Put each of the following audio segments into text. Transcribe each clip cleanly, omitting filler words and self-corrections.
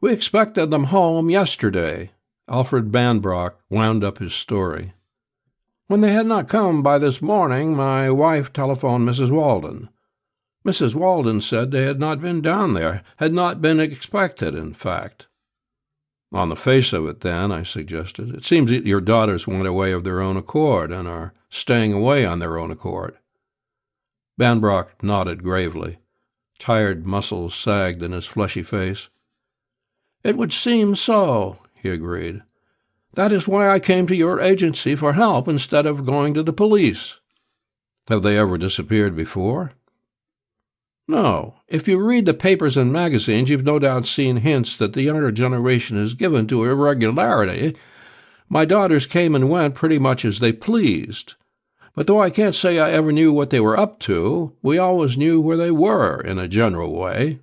We expected them home yesterday. Alfred Bannbrock wound up his story. When they had not come by this morning, my wife telephoned Mrs. Walden. Mrs. Walden said they had not been down there, had not been expected, in fact. On the face of it, then, I suggested, it seems that your daughters went away of their own accord and are staying away on their own accord. Bandbrock nodded gravely. Tired muscles sagged in his fleshy face. It would seem so, he agreed. That is why I came to your agency for help instead of going to the police. Have they ever disappeared before? No. If you read the papers and magazines, you've no doubt seen hints that the younger generation is given to irregularity. My daughters came and went pretty much as they pleased. But though I can't say I ever knew what they were up to, we always knew where they were, in a general way.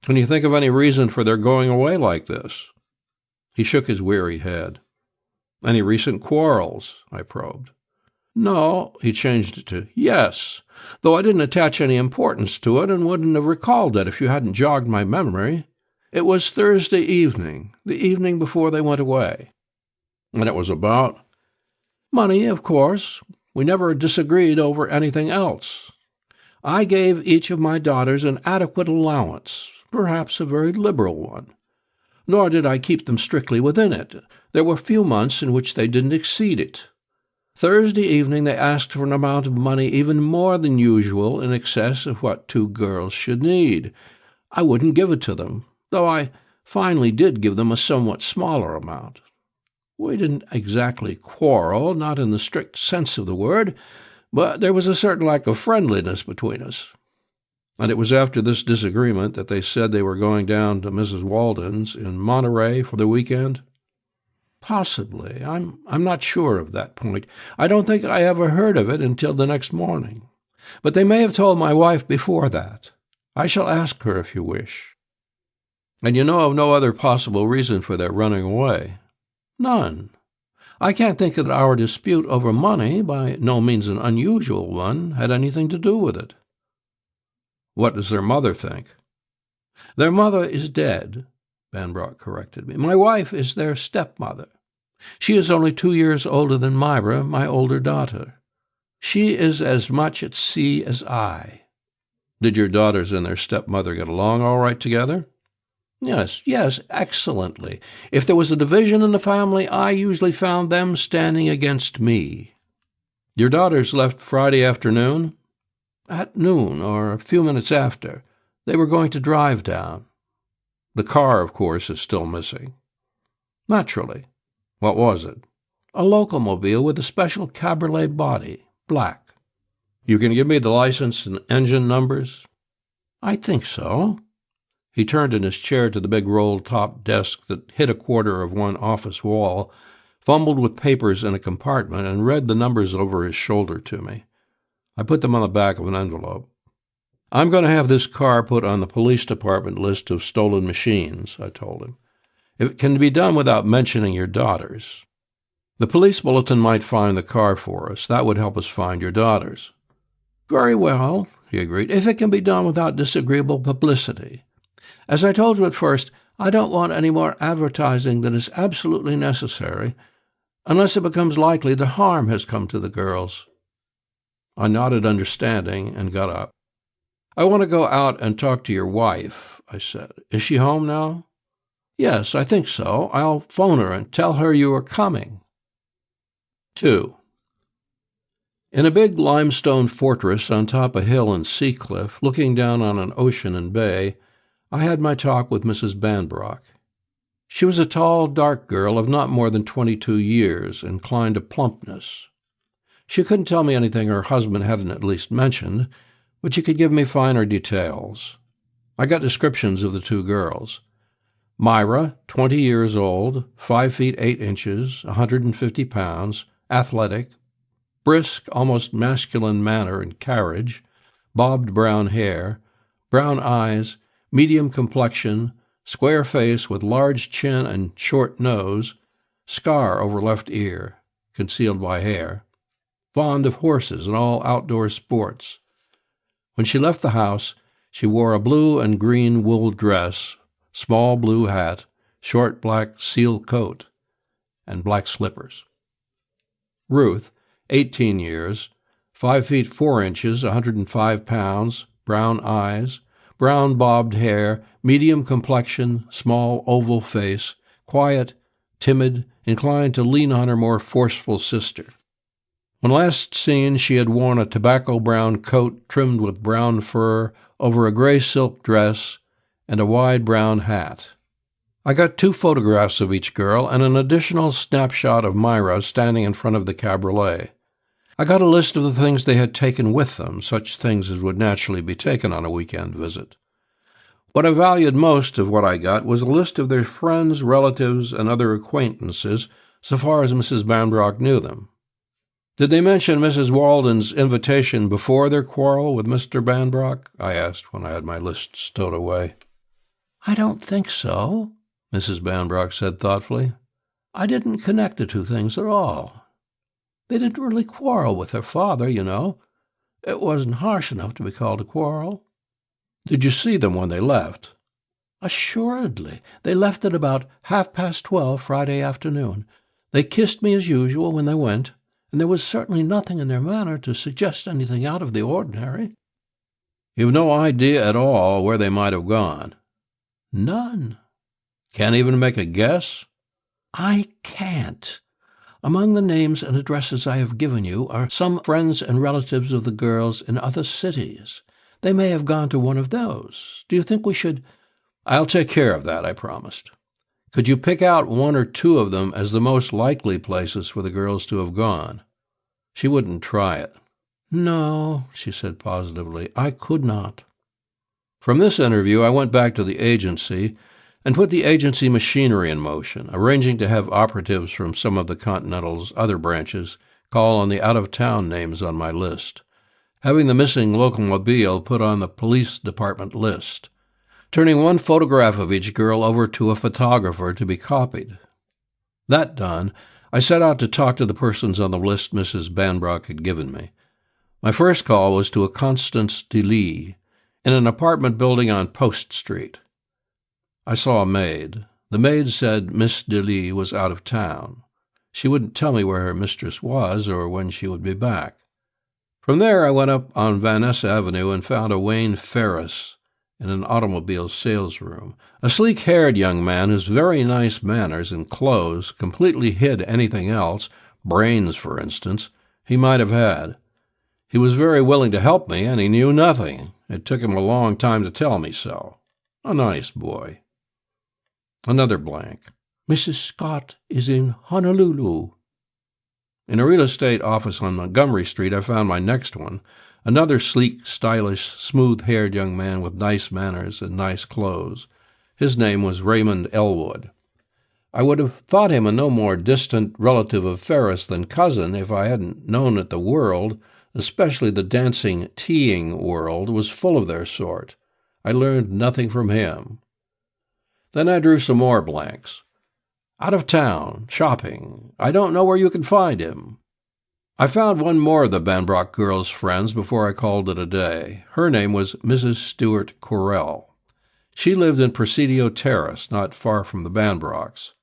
Can you think of any reason for their going away like this? He shook his weary head. Any recent quarrels? I probed. No, he changed it to yes, though I didn't attach any importance to it and wouldn't have recalled it if you hadn't jogged my memory. It was Thursday evening, the evening before they went away. And it was about? Money, of course. We never disagreed over anything else. I gave each of my daughters an adequate allowance, perhaps a very liberal one. Nor did I keep them strictly within it. There were few months in which they didn't exceed it. Thursday evening they asked for an amount of money even more than usual in excess of what two girls should need. I wouldn't give it to them, though I finally did give them a somewhat smaller amount. We didn't exactly quarrel, not in the strict sense of the word, but there was a certain lack of friendliness between us. And it was after this disagreement that they said they were going down to Mrs. Walden's in Monterey for the weekend? Possibly. I'm not sure of that point. I don't think I ever heard of it until the next morning. But they may have told my wife before that. I shall ask her if you wish. And you know of no other possible reason for their running away? None. I can't think that our dispute over money, by no means an unusual one, had anything to do with it. What does their mother think? Their mother is dead, Bandbrock corrected me. My wife is their stepmother. She is only 2 years older than Myra, my older daughter. She is as much at sea as I. Did your daughters and their stepmother get along all right together? Yes, excellently. If there was a division in the family, I usually found them standing against me. Your daughters left Friday afternoon? At noon, or a few minutes after. They were going to drive down. The car, of course, is still missing. Naturally. What was it? A locomobile with a special cabriolet body, black. You can give me the license and engine numbers? I think so. He turned in his chair to the big roll-top desk that hid a quarter of one office wall, fumbled with papers in a compartment, and read the numbers over his shoulder to me. I put them on the back of an envelope. I'm going to have this car put on the police department list of stolen machines, I told him. If it can be done without mentioning your daughters. The police bulletin might find the car for us. That would help us find your daughters. Very well, he agreed, if it can be done without disagreeable publicity. As I told you at first, I don't want any more advertising than is absolutely necessary, unless it becomes likely that harm has come to the girls. I nodded understanding and got up. I want to go out and talk to your wife, I said. Is she home now? Yes, I think so. I'll phone her and tell her you are coming. 2. In a big limestone fortress on top a hill in Seacliff, looking down on an ocean and bay, I had my talk with Mrs. Bandbrock. She was a tall, dark girl of not more than 22 years, inclined to plumpness. She couldn't tell me anything her husband hadn't at least mentioned, but she could give me finer details. I got descriptions of the two girls. Myra, 20 years old, 5 feet 8 inches, 150 pounds, athletic, brisk, almost masculine manner and carriage, bobbed brown hair, brown eyes, medium complexion, square face with large chin and short nose, scar over left ear, concealed by hair, fond of horses and all outdoor sports. When she left the house, she wore a blue and green wool dress, small blue hat, short black seal coat, and black slippers. Ruth, 18 years, 5 feet 4 inches, 105 pounds, brown eyes, brown bobbed hair, medium complexion, small oval face, quiet, timid, inclined to lean on her more forceful sister. When last seen, she had worn a tobacco-brown coat trimmed with brown fur over a gray silk dress and a wide brown hat. I got 2 photographs of each girl and an additional snapshot of Myra standing in front of the cabriolet. I got a list of the things they had taken with them, such things as would naturally be taken on a weekend visit. What I valued most of what I got was a list of their friends, relatives, and other acquaintances, so far as Mrs. Bandbrock knew them. "Did they mention Mrs. Walden's invitation before their quarrel with Mr. Bandbrock?" I asked when I had my list stowed away. "I don't think so," Mrs. Bandbrock said thoughtfully. "I didn't connect the 2 things at all. They didn't really quarrel with her father, you know. It wasn't harsh enough to be called a quarrel." "Did you see them when they left?" "Assuredly. They left at about 12:30 Friday afternoon. They kissed me as usual when they went, and there was certainly nothing in their manner to suggest anything out of the ordinary." "You've no idea at all where they might have gone?" "None." "Can't even make a guess?" "I can't. Among the names and addresses I have given you are some friends and relatives of the girls in other cities. They may have gone to one of those. Do you think we should—" "I'll take care of that," I promised. "Could you pick out 1 or 2 of them as the most likely places for the girls to have gone?" She wouldn't try it. "No," she said positively, "I could not." From this interview, I went back to the agency and put the agency machinery in motion, arranging to have operatives from some of the Continental's other branches call on the out-of-town names on my list, having the missing locomobile put on the police department list, turning 1 photograph of each girl over to a photographer to be copied. That done, I set out to talk to the persons on the list Mrs. Bandbrock had given me. My first call was to a Constance DeLee in an apartment building on Post Street. I saw a maid. The maid said Miss DeLee was out of town. She wouldn't tell me where her mistress was or when she would be back. From there I went up on Van Ness Avenue and found a Wayne Ferris in an automobile salesroom, a sleek-haired young man whose very nice manners and clothes completely hid anything else, brains, for instance, he might have had. He was very willing to help me, and he knew nothing. It took him a long time to tell me so. A nice boy. Another blank. "Mrs. Scott is in Honolulu." In a real estate office on Montgomery Street, I found my next one, another sleek, stylish, smooth-haired young man with nice manners and nice clothes. His name was Raymond Elwood. I would have thought him a no more distant relative of Ferris than cousin if I hadn't known that the world, especially the dancing, teeing world, was full of their sort. I learned nothing from him. Then I drew some more blanks. "Out of town, shopping. I don't know where you can find him." I found 1 more of the Bandbrock girls' friends before I called it a day. Her name was Mrs. Stewart Correll. She lived in Presidio Terrace, not far from the Bandbrocks.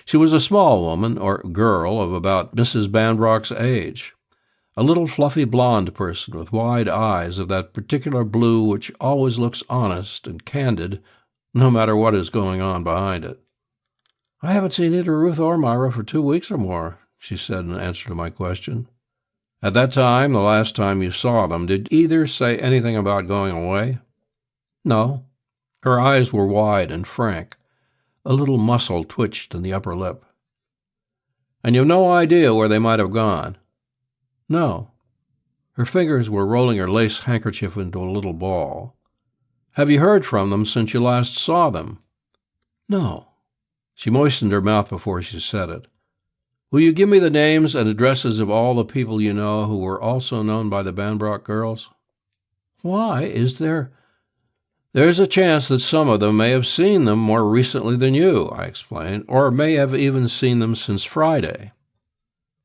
She was a small woman, or girl, of about Mrs. Bandbrock's age. A little fluffy blonde person with wide eyes of that particular blue which always looks honest and candid, no matter what is going on behind it. "I haven't seen either Ruth or Myra for 2 weeks or more," she said in answer to my question. "At that time, the last time you saw them, did either say anything about going away?" "No." Her eyes were wide and frank. A little muscle twitched in the upper lip. "And you've no idea where they might have gone?" "No." Her fingers were rolling her lace handkerchief into a little ball. "Have you heard from them since you last saw them?" "No." She moistened her mouth before she said it. "Will you give me the names and addresses of all the people you know who were also known by the Bandbrock girls?" "Why, is there—" "There's a chance that some of them may have seen them more recently than you," I explained, "or may have even seen them since Friday."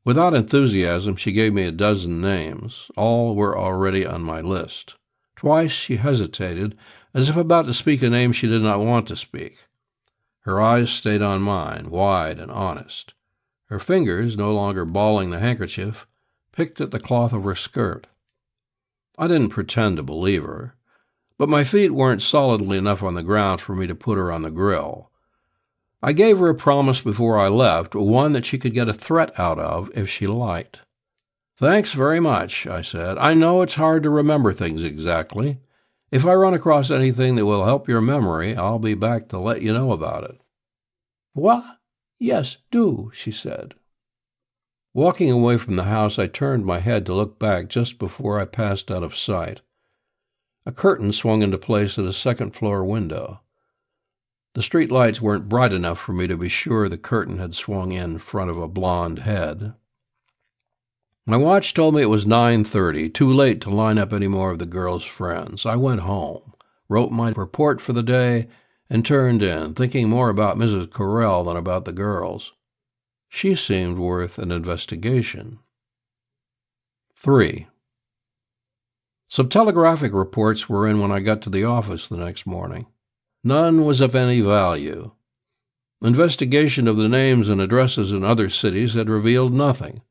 Without enthusiasm, she gave me a dozen names. All were already on my list. Twice she hesitated, as if about to speak a name she did not want to speak. Her eyes stayed on mine, wide and honest. Her fingers, no longer balling the handkerchief, picked at the cloth of her skirt. I didn't pretend to believe her, but my feet weren't solidly enough on the ground for me to put her on the grill. I gave her a promise before I left, one that she could get a threat out of if she liked. "Thanks very much," I said. "I know it's hard to remember things exactly. If I run across anything that will help your memory, I'll be back to let you know about it." "What? Yes, do," she said. Walking away from the house, I turned my head to look back just before I passed out of sight. A curtain swung into place at a second-floor window. The street lights weren't bright enough for me to be sure the curtain had swung in front of a blonde head. My watch told me it was 9:30, too late to line up any more of the girl's friends. I went home, wrote my report for the day, and turned in, thinking more about Mrs. Correll than about the girls. She seemed worth an investigation. 3. Some telegraphic reports were in when I got to the office the next morning. None was of any value. Investigation of the names and addresses in other cities had revealed nothing.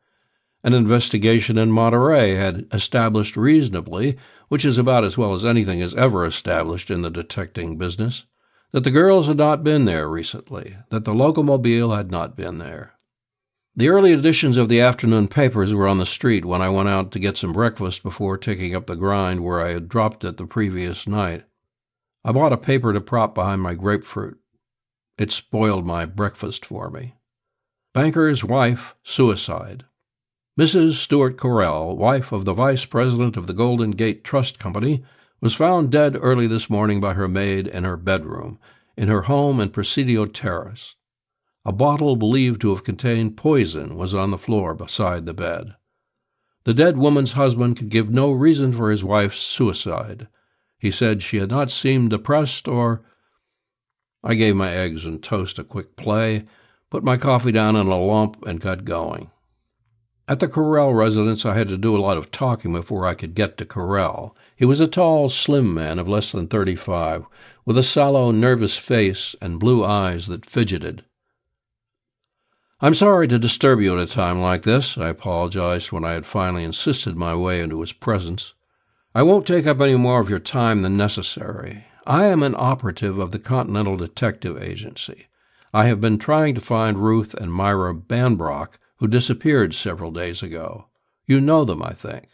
An investigation in Monterey had established reasonably, which is about as well as anything is ever established in the detecting business, that the girls had not been there recently, that the locomobile had not been there. The early editions of the afternoon papers were on the street when I went out to get some breakfast before taking up the grind where I had dropped it the previous night. I bought a paper to prop behind my grapefruit. It spoiled my breakfast for me. Banker's wife, suicide. Mrs. Stuart Correll, wife of the vice president of the Golden Gate Trust Company, was found dead early this morning by her maid in her bedroom, in her home in Presidio Terrace. A bottle believed to have contained poison was on the floor beside the bed. The dead woman's husband could give no reason for his wife's suicide. He said she had not seemed depressed or... I gave my eggs and toast a quick play, put my coffee down in a lump, and got going. At the Correll residence, I had to do a lot of talking before I could get to Correll. He was a tall, slim man of less than 35, with a sallow, nervous face and blue eyes that fidgeted. "I'm sorry to disturb you at a time like this," I apologized when I had finally insisted my way into his presence. "I won't take up any more of your time than necessary. I am an operative of the Continental Detective Agency. I have been trying to find Ruth and Myra Bandbrock, who disappeared several days ago. You know them, I think."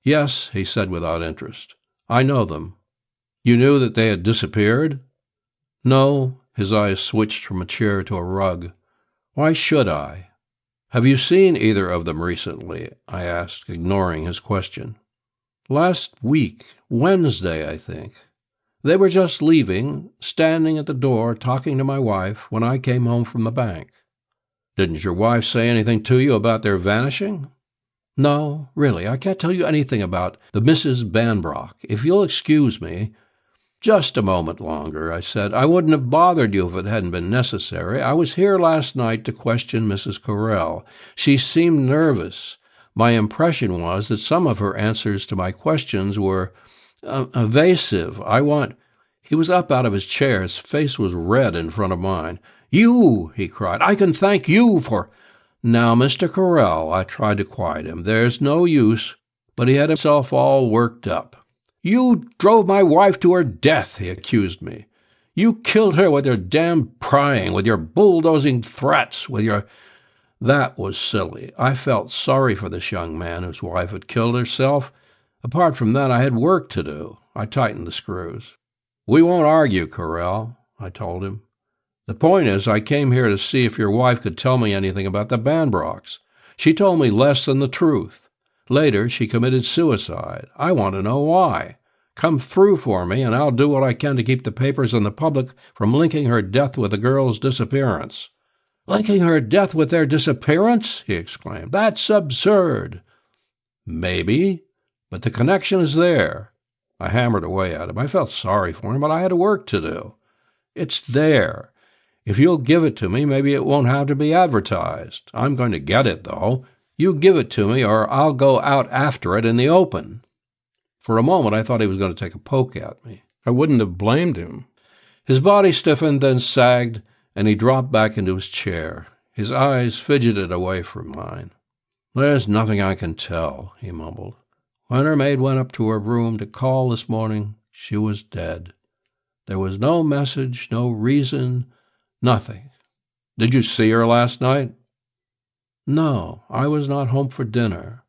"Yes," he said without interest. "I know them." "You knew that they had disappeared?" "No." His eyes switched from a chair to a rug. "Why should I?" "Have you seen either of them recently?" I asked, ignoring his question. "Last week, Wednesday, I think. They were just leaving, standing at the door talking to my wife when I came home from the bank." "Didn't your wife say anything to you about their vanishing?" "No, really, I can't tell you anything about the Mrs. Bandbrock. If you'll excuse me—" "Just a moment longer," I said. "I wouldn't have bothered you if it hadn't been necessary. I was here last night to question Mrs. Correll. She seemed nervous. My impression was that some of her answers to my questions were evasive. He was up out of his chair. His face was red in front of mine. "You!" he cried. "I can thank you for—" "Now, Mr. Correll," I tried to quiet him. "There's no use." But he had himself all worked up. "You drove my wife to her death," he accused me. "You killed her with your damned prying, with your bulldozing threats, with your—" That was silly. I felt sorry for this young man whose wife had killed herself. Apart from that, I had work to do. I tightened the screws. "We won't argue, Correll," I told him. "The point is, I came here to see if your wife could tell me anything about the Bandbrocks. She told me less than the truth. Later, she committed suicide. I want to know why. Come through for me, and I'll do what I can to keep the papers and the public from linking her death with the girl's disappearance." "Linking her death with their disappearance?" he exclaimed. "That's absurd." "Maybe, but the connection is there." I hammered away at him. I felt sorry for him, but I had work to do. "It's there. If you'll give it to me, maybe it won't have to be advertised. I'm going to get it, though. You give it to me, or I'll go out after it in the open." For a moment, I thought he was going to take a poke at me. I wouldn't have blamed him. His body stiffened, then sagged, and he dropped back into his chair. His eyes fidgeted away from mine. "There's nothing I can tell," he mumbled. "When her maid went up to her room to call this morning, she was dead. There was no message, no reason, nothing." "Did you see her last night?" "No, I was not home for dinner.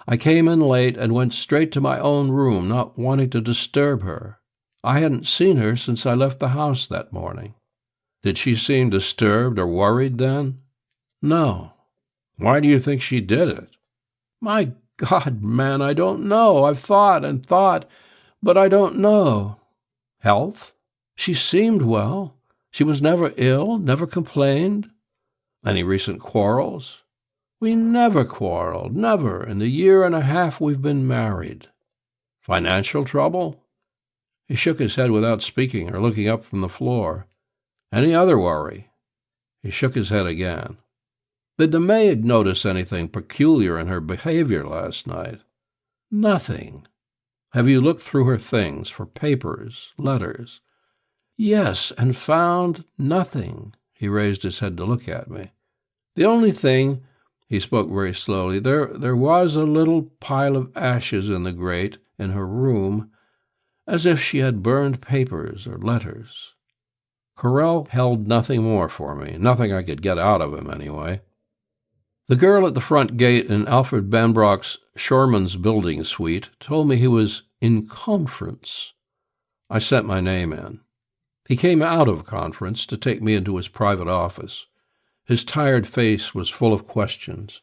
I came in late and went straight to my own room, not wanting to disturb her. I hadn't seen her since I left the house that morning." "Did she seem disturbed or worried then?" "No." "Why do you think she did it?" "My God, man, I don't know. I've thought and thought, but I don't know." "Health?" "She seemed well. She was never ill, never complained." "Any recent quarrels?" "We never quarreled, never, in the year and a half we've been married." "Financial trouble?" He shook his head without speaking or looking up from the floor. "Any other worry?" He shook his head again. "Did the maid notice anything peculiar in her behavior last night?" "Nothing." "Have you looked through her things for papers, letters?" "Yes, and found nothing." He raised his head to look at me. "The only thing," he spoke very slowly, there was a little pile of ashes in the grate in her room, as if she had burned papers or letters." Correll held nothing more for me, nothing I could get out of him anyway. The girl at the front gate in Alfred Bannbrock's Shoreman's Building suite told me he was in conference. I sent my name in. He came out of conference to take me into his private office. His tired face was full of questions.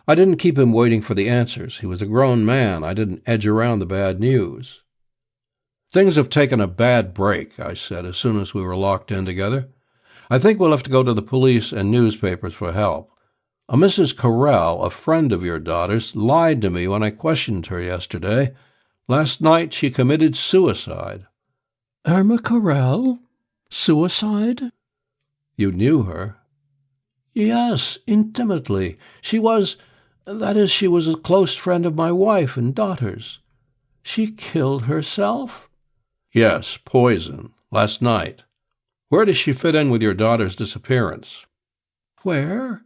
I didn't keep him waiting for the answers. He was a grown man. I didn't edge around the bad news. "Things have taken a bad break," I said as soon as we were locked in together. "I think we'll have to go to the police and newspapers for help. A Mrs. Correll, a friend of your daughter's, lied to me when I questioned her yesterday. Last night she committed suicide." "Irma Correll? Suicide?" "You knew her?" "Yes, intimately. She was a close friend of my wife and daughter's." "She killed herself?" "Yes, poison. Last night. Where does she fit in with your daughter's disappearance?" "Where?"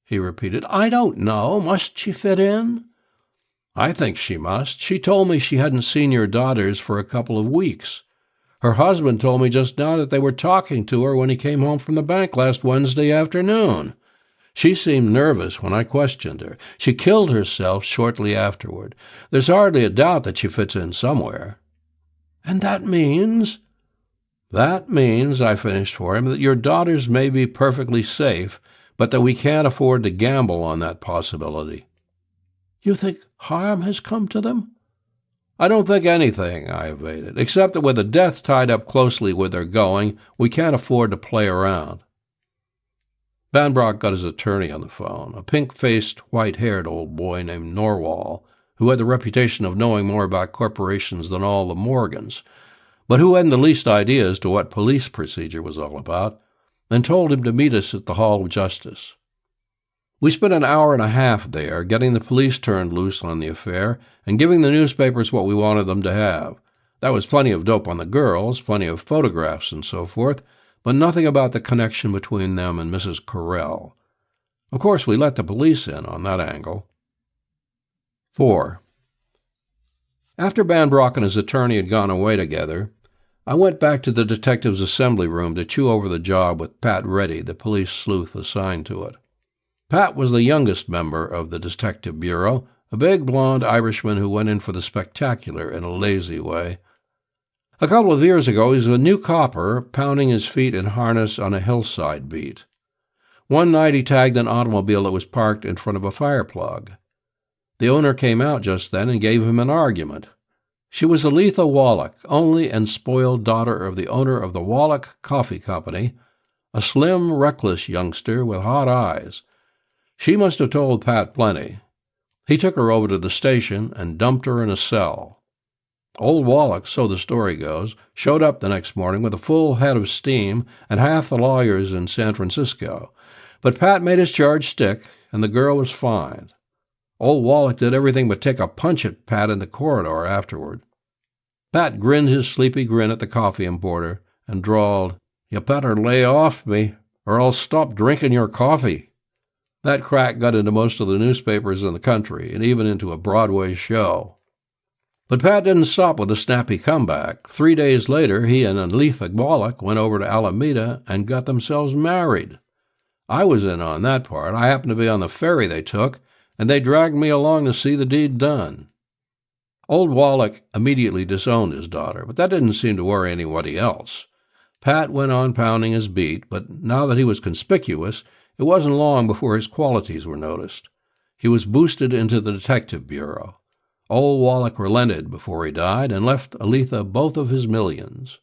he repeated. "I don't know. Must she fit in?" "I think she must. She told me she hadn't seen your daughters for a couple of weeks. Her husband told me just now that they were talking to her when he came home from the bank last Wednesday afternoon. She seemed nervous when I questioned her. She killed herself shortly afterward. There's hardly a doubt that she fits in somewhere." "And that means—" "That means," I finished for him, "that your daughters may be perfectly safe, but that we can't afford to gamble on that possibility." "You think harm has come to them?" "I don't think anything," I evaded, "except that with a death tied up closely with their going, we can't afford to play around." Bandbrock got his attorney on the phone, a pink-faced, white-haired old boy named Norwall, who had the reputation of knowing more about corporations than all the Morgans, but who hadn't the least idea as to what police procedure was all about, and told him to meet us at the Hall of Justice. We spent an hour and a half there, getting the police turned loose on the affair and giving the newspapers what we wanted them to have. That was plenty of dope on the girls, plenty of photographs and so forth, but nothing about the connection between them and Mrs. Correll. Of course, we let the police in on that angle. 4. After Bandbrock and his attorney had gone away together, I went back to the detective's assembly room to chew over the job with Pat Reddy, the police sleuth assigned to it. Pat was the youngest member of the Detective Bureau, a big blond Irishman who went in for the spectacular in a lazy way. A couple of years ago, he was a new copper, pounding his feet in harness on a hillside beat. One night he tagged an automobile that was parked in front of a fire plug. The owner came out just then and gave him an argument. She was Aletha Wallach, only and spoiled daughter of the owner of the Wallach Coffee Company, a slim, reckless youngster with hot eyes. She must have told Pat plenty. He took her over to the station and dumped her in a cell. Old Wallach, so the story goes, showed up the next morning with a full head of steam and half the lawyers in San Francisco. But Pat made his charge stick, and the girl was fined. Old Wallach did everything but take a punch at Pat in the corridor afterward. Pat grinned his sleepy grin at the coffee importer and drawled, You better lay off me, or I'll stop drinking your coffee. That crack got into most of the newspapers in the country, and even into a Broadway show. But Pat didn't stop with a snappy comeback. 3 days later, he and Aletha Wallach went over to Alameda and got themselves married. I was in on that part. I happened to be on the ferry they took, and they dragged me along to see the deed done. Old Wallach immediately disowned his daughter, but that didn't seem to worry anybody else. Pat went on pounding his beat, but now that he was conspicuous, it wasn't long before his qualities were noticed. He was boosted into the detective bureau. Old Wallach relented before he died and left Aletha both of his millions.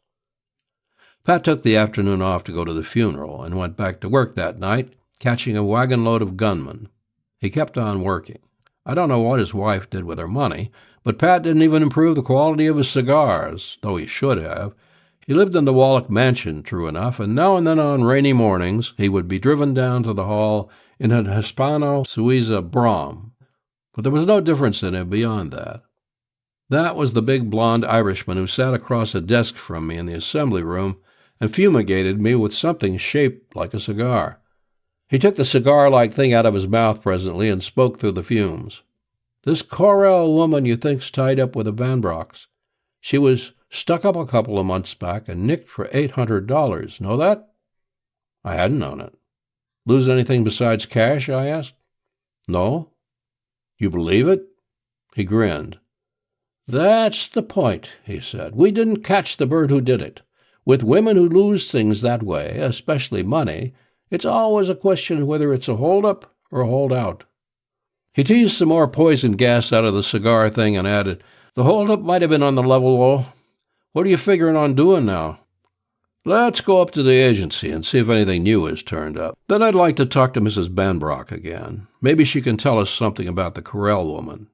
Pat took the afternoon off to go to the funeral and went back to work that night, catching a wagon-load of gunmen. He kept on working. I don't know what his wife did with her money, but Pat didn't even improve the quality of his cigars, though he should have. He lived in the Wallach mansion, true enough, and now and then on rainy mornings he would be driven down to the hall in an Hispano-Suiza brougham. But there was no difference in him beyond that. That was the big blond Irishman who sat across a desk from me in the assembly room and fumigated me with something shaped like a cigar. He took the cigar-like thing out of his mouth presently and spoke through the fumes. "This Correll woman you think's tied up with the Bandbrocks. She was stuck up a couple of months back and nicked for $800. Know that?" I hadn't known it. "Lose anything besides cash?" I asked. "No." "You believe it?" He grinned. "That's the point," he said. "We didn't catch the bird who did it. With women who lose things that way, especially money, it's always a question of whether it's a hold-up or a hold-out." He teased some more poison gas out of the cigar thing and added, "The hold-up might have been on the level, though. What are you figuring on doing now?" "Let's go up to the agency and see if anything new has turned up. Then I'd like to talk to Mrs. Bandbrock again. Maybe she can tell us something about the Correll woman."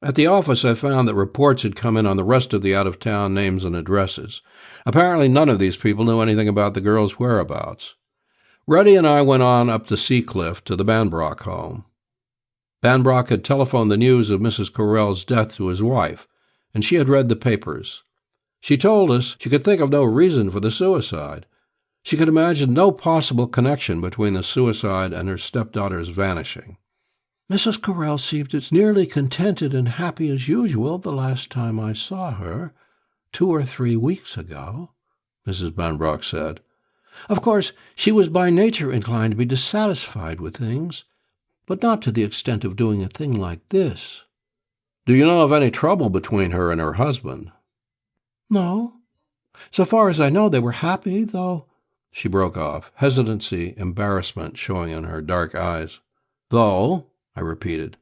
At the office, I found that reports had come in on the rest of the out-of-town names and addresses. Apparently none of these people knew anything about the girl's whereabouts. Reddy and I went on up to Seacliff to the Bandbrock home. Bandbrock had telephoned the news of Mrs. Correll's death to his wife, and she had read the papers. She told us she could think of no reason for the suicide. She could imagine no possible connection between the suicide and her stepdaughter's vanishing. "Mrs. Correll seemed as nearly contented and happy as usual the last time I saw her, 2 or 3 weeks ago," Mrs. Bandbrock said. "Of course, she was by nature inclined to be dissatisfied with things, but not to the extent of doing a thing like this." "Do you know of any trouble between her and her husband?" "No. So far as I know, they were happy, though—" She broke off, hesitancy, embarrassment showing in her dark eyes. "Though?" I repeated.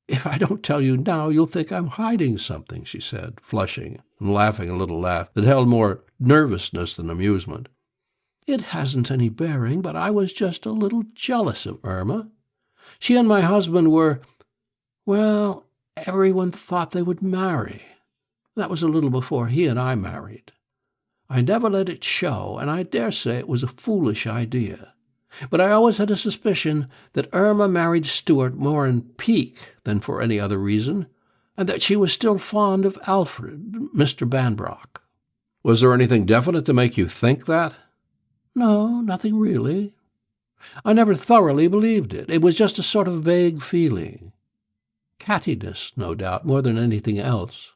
"If I don't tell you now, you'll think I'm hiding something," she said, flushing and laughing a little laugh that held more nervousness than amusement. "It hasn't any bearing, but I was just a little jealous of Irma. She and my husband were, everyone thought they would marry. That was a little before he and I married. I never let it show, and I dare say it was a foolish idea. But I always had a suspicion that Irma married Stuart more in pique than for any other reason, and that she was still fond of Alfred, Mr. Bannbrock." "Was there anything definite to make you think that?" "No, nothing really. I never thoroughly believed it. It was just a sort of vague feeling. Cattiness, no doubt, more than anything else."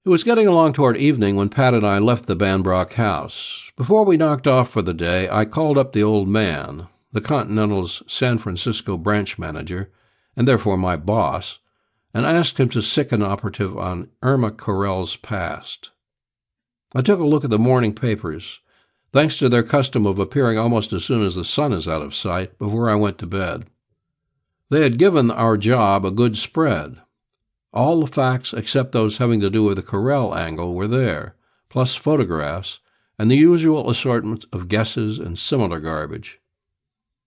It was getting along toward evening when Pat and I left the Bandbrock house. Before we knocked off for the day, I called up the old man, the Continental's San Francisco branch manager, and therefore my boss, and asked him to sic an operative on Irma Correll's past. I took a look at the morning papers, thanks to their custom of appearing almost as soon as the sun is out of sight, before I went to bed. They had given our job a good spread. All the facts except those having to do with the Correll angle were there, plus photographs, and the usual assortment of guesses and similar garbage.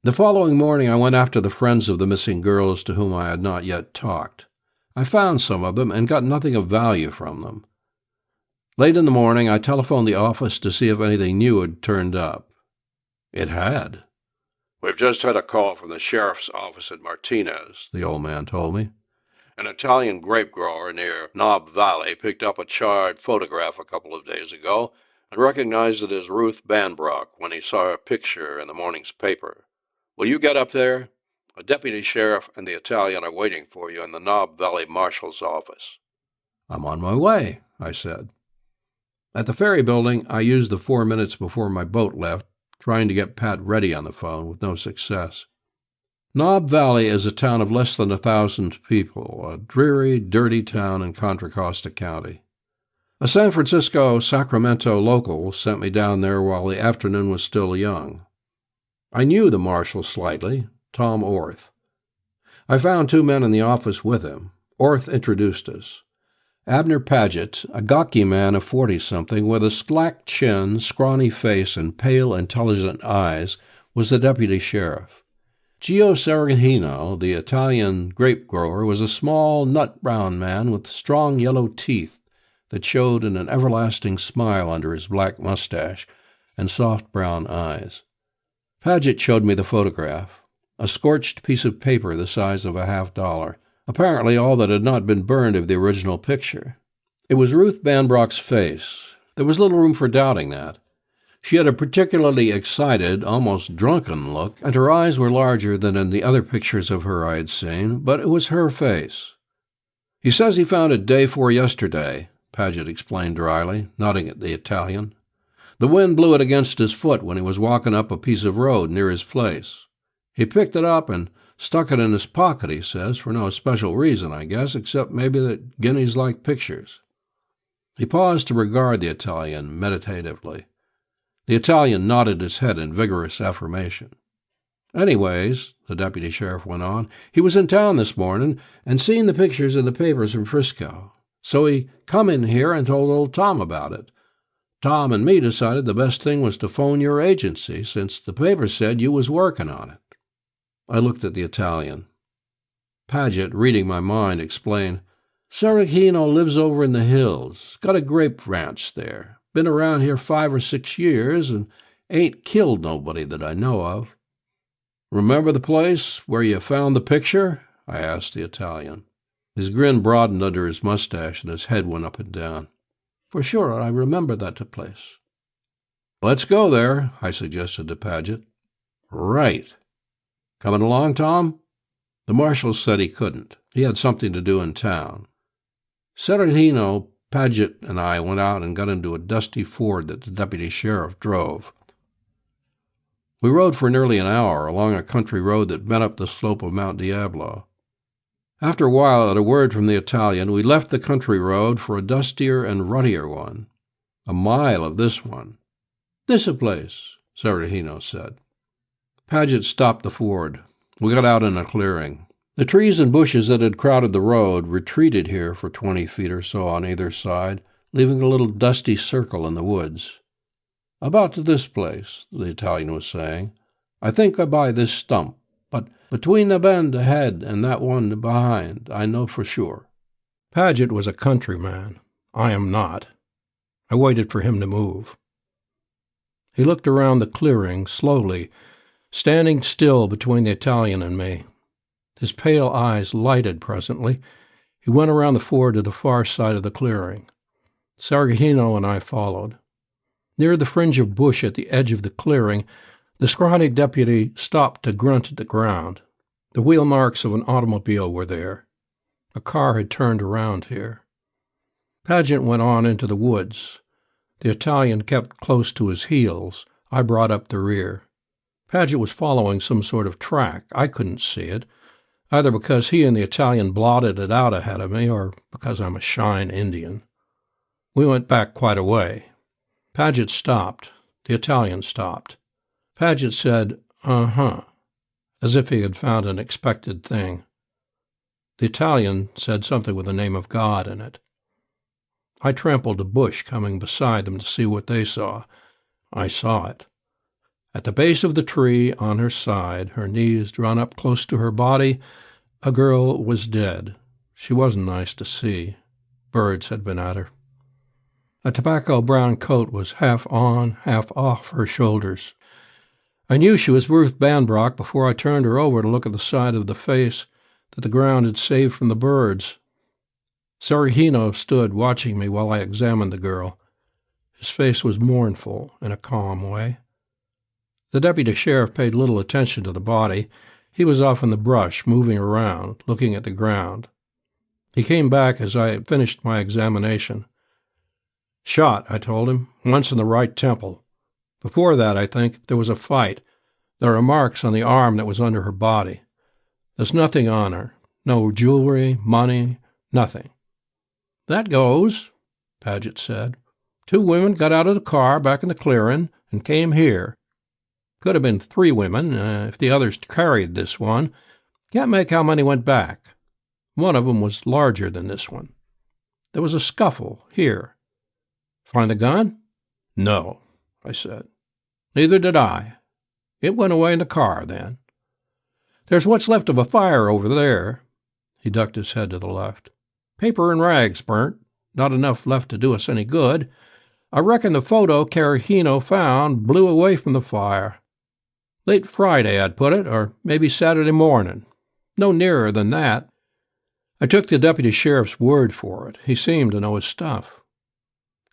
The following morning I went after the friends of the missing girls to whom I had not yet talked. I found some of them and got nothing of value from them. Late in the morning I telephoned the office to see if anything new had turned up. It had. "We've just had a call from the sheriff's office at Martinez," the old man told me. "An Italian grape grower near Knob Valley picked up a charred photograph a couple of days ago and recognized it as Ruth Bannbrock when he saw her picture in the morning's paper. Will you get up there? A deputy sheriff and the Italian are waiting for you in the Knob Valley Marshal's office. I'm on my way, I said. At the ferry building, I used the 4 minutes before my boat left, trying to get Pat ready on the phone, with no success. Knob Valley is a town of less than 1,000 people, a dreary, dirty town in Contra Costa County. A San Francisco-Sacramento local sent me down there while the afternoon was still young. I knew the marshal slightly, Tom Orth. I found 2 men in the office with him. Orth introduced us. Abner Paget, a gawky man of 40-something, with a slack chin, scrawny face, and pale, intelligent eyes, was the deputy sheriff. Gio Saragino, the Italian grape grower, was a small, nut-brown man with strong yellow teeth that showed in an everlasting smile under his black mustache and soft brown eyes. Paget showed me the photograph, a scorched piece of paper the size of a $50, apparently all that had not been burned of the original picture. It was Ruth Bannbrock's face. There was little room for doubting that. She had a particularly excited, almost drunken look, and her eyes were larger than in the other pictures of her I had seen, but it was her face. He says he found it day 4 yesterday, Paget explained dryly, nodding at the Italian. The wind blew it against his foot when he was walking up a piece of road near his place. He picked it up and stuck it in his pocket, he says, for no special reason, I guess, except maybe that guineas like pictures. He paused to regard the Italian meditatively. The Italian nodded his head in vigorous affirmation. Anyways, the deputy sheriff went on, he was in town this morning and seen the pictures in the papers from Frisco. So he come in here and told old Tom about it. Tom and me decided the best thing was to phone your agency, since the paper said you was working on it. I looked at the Italian. Paget, reading my mind, explained, Saragino lives over in the hills, got a grape ranch there. Been around here 5 or 6 years and ain't killed nobody that I know of. Remember the place where you found the picture? I asked the Italian. His grin broadened under his mustache and his head went up and down. For sure, I remember that place. Let's go there, I suggested to Paget. Right. Coming along, Tom? The marshal said he couldn't. He had something to do in town. Saragino, Paget, and I went out and got into a dusty Ford that the deputy sheriff drove. We rode for nearly an hour along a country road that bent up the slope of Mount Diablo. After a while, at a word from the Italian, we left the country road for a dustier and ruttier one. A mile of this one. This a place, Saragino said. Paget stopped the Ford. We got out in a clearing. The trees and bushes that had crowded the road retreated here for 20 feet or so on either side, leaving a little dusty circle in the woods. About to this place, the Italian was saying. I think I buy this stump, but between the bend ahead and that one behind, I know for sure. Paget was a countryman. I am not. I waited for him to move. He looked around the clearing slowly, standing still between the Italian and me. His pale eyes lighted presently. He went around the Ford to the far side of the clearing. Saragino and I followed. Near the fringe of bush at the edge of the clearing, the scrawny deputy stopped to grunt at the ground. The wheel marks of an automobile were there. A car had turned around here. Paget went on into the woods. The Italian kept close to his heels. I brought up the rear. Paget was following some sort of track. I couldn't see it, either because he and the Italian blotted it out ahead of me or because I'm a Shine Indian. We went back quite a way. Paget stopped. The Italian stopped. Paget said, uh-huh, as if he had found an expected thing. The Italian said something with the name of God in it. I trampled a bush coming beside them to see what they saw. I saw it. At the base of the tree, on her side, her knees drawn up close to her body, a girl was dead. She wasn't nice to see. Birds had been at her. A tobacco-brown coat was half on, half off her shoulders. I knew she was Ruth Bannbrock before I turned her over to look at the side of the face that the ground had saved from the birds. Saragino stood watching me while I examined the girl. His face was mournful in a calm way. The deputy sheriff paid little attention to the body. He was off in the brush, moving around, looking at the ground. He came back as I had finished my examination. "Shot," I told him, "once in the right temple. Before that, I think, there was a fight. There are marks on the arm that was under her body. There's nothing on her. No jewelry, money, nothing." "That goes," Paget said. "2 women got out of the car back in the clearing and came here. Could have been 3 women, if the others carried this one. Can't make how many went back. One of them was larger than this one. There was a scuffle here." "Find the gun?" "No," I said. "Neither did I. It went away in the car then. There's what's left of a fire over there." He ducked his head to the left. "Paper and rags burnt. Not enough left to do us any good. I reckon the photo Carahino found blew away from the fire. Late Friday, I'd put it, or maybe Saturday morning. No nearer than that." I took the deputy sheriff's word for it. He seemed to know his stuff.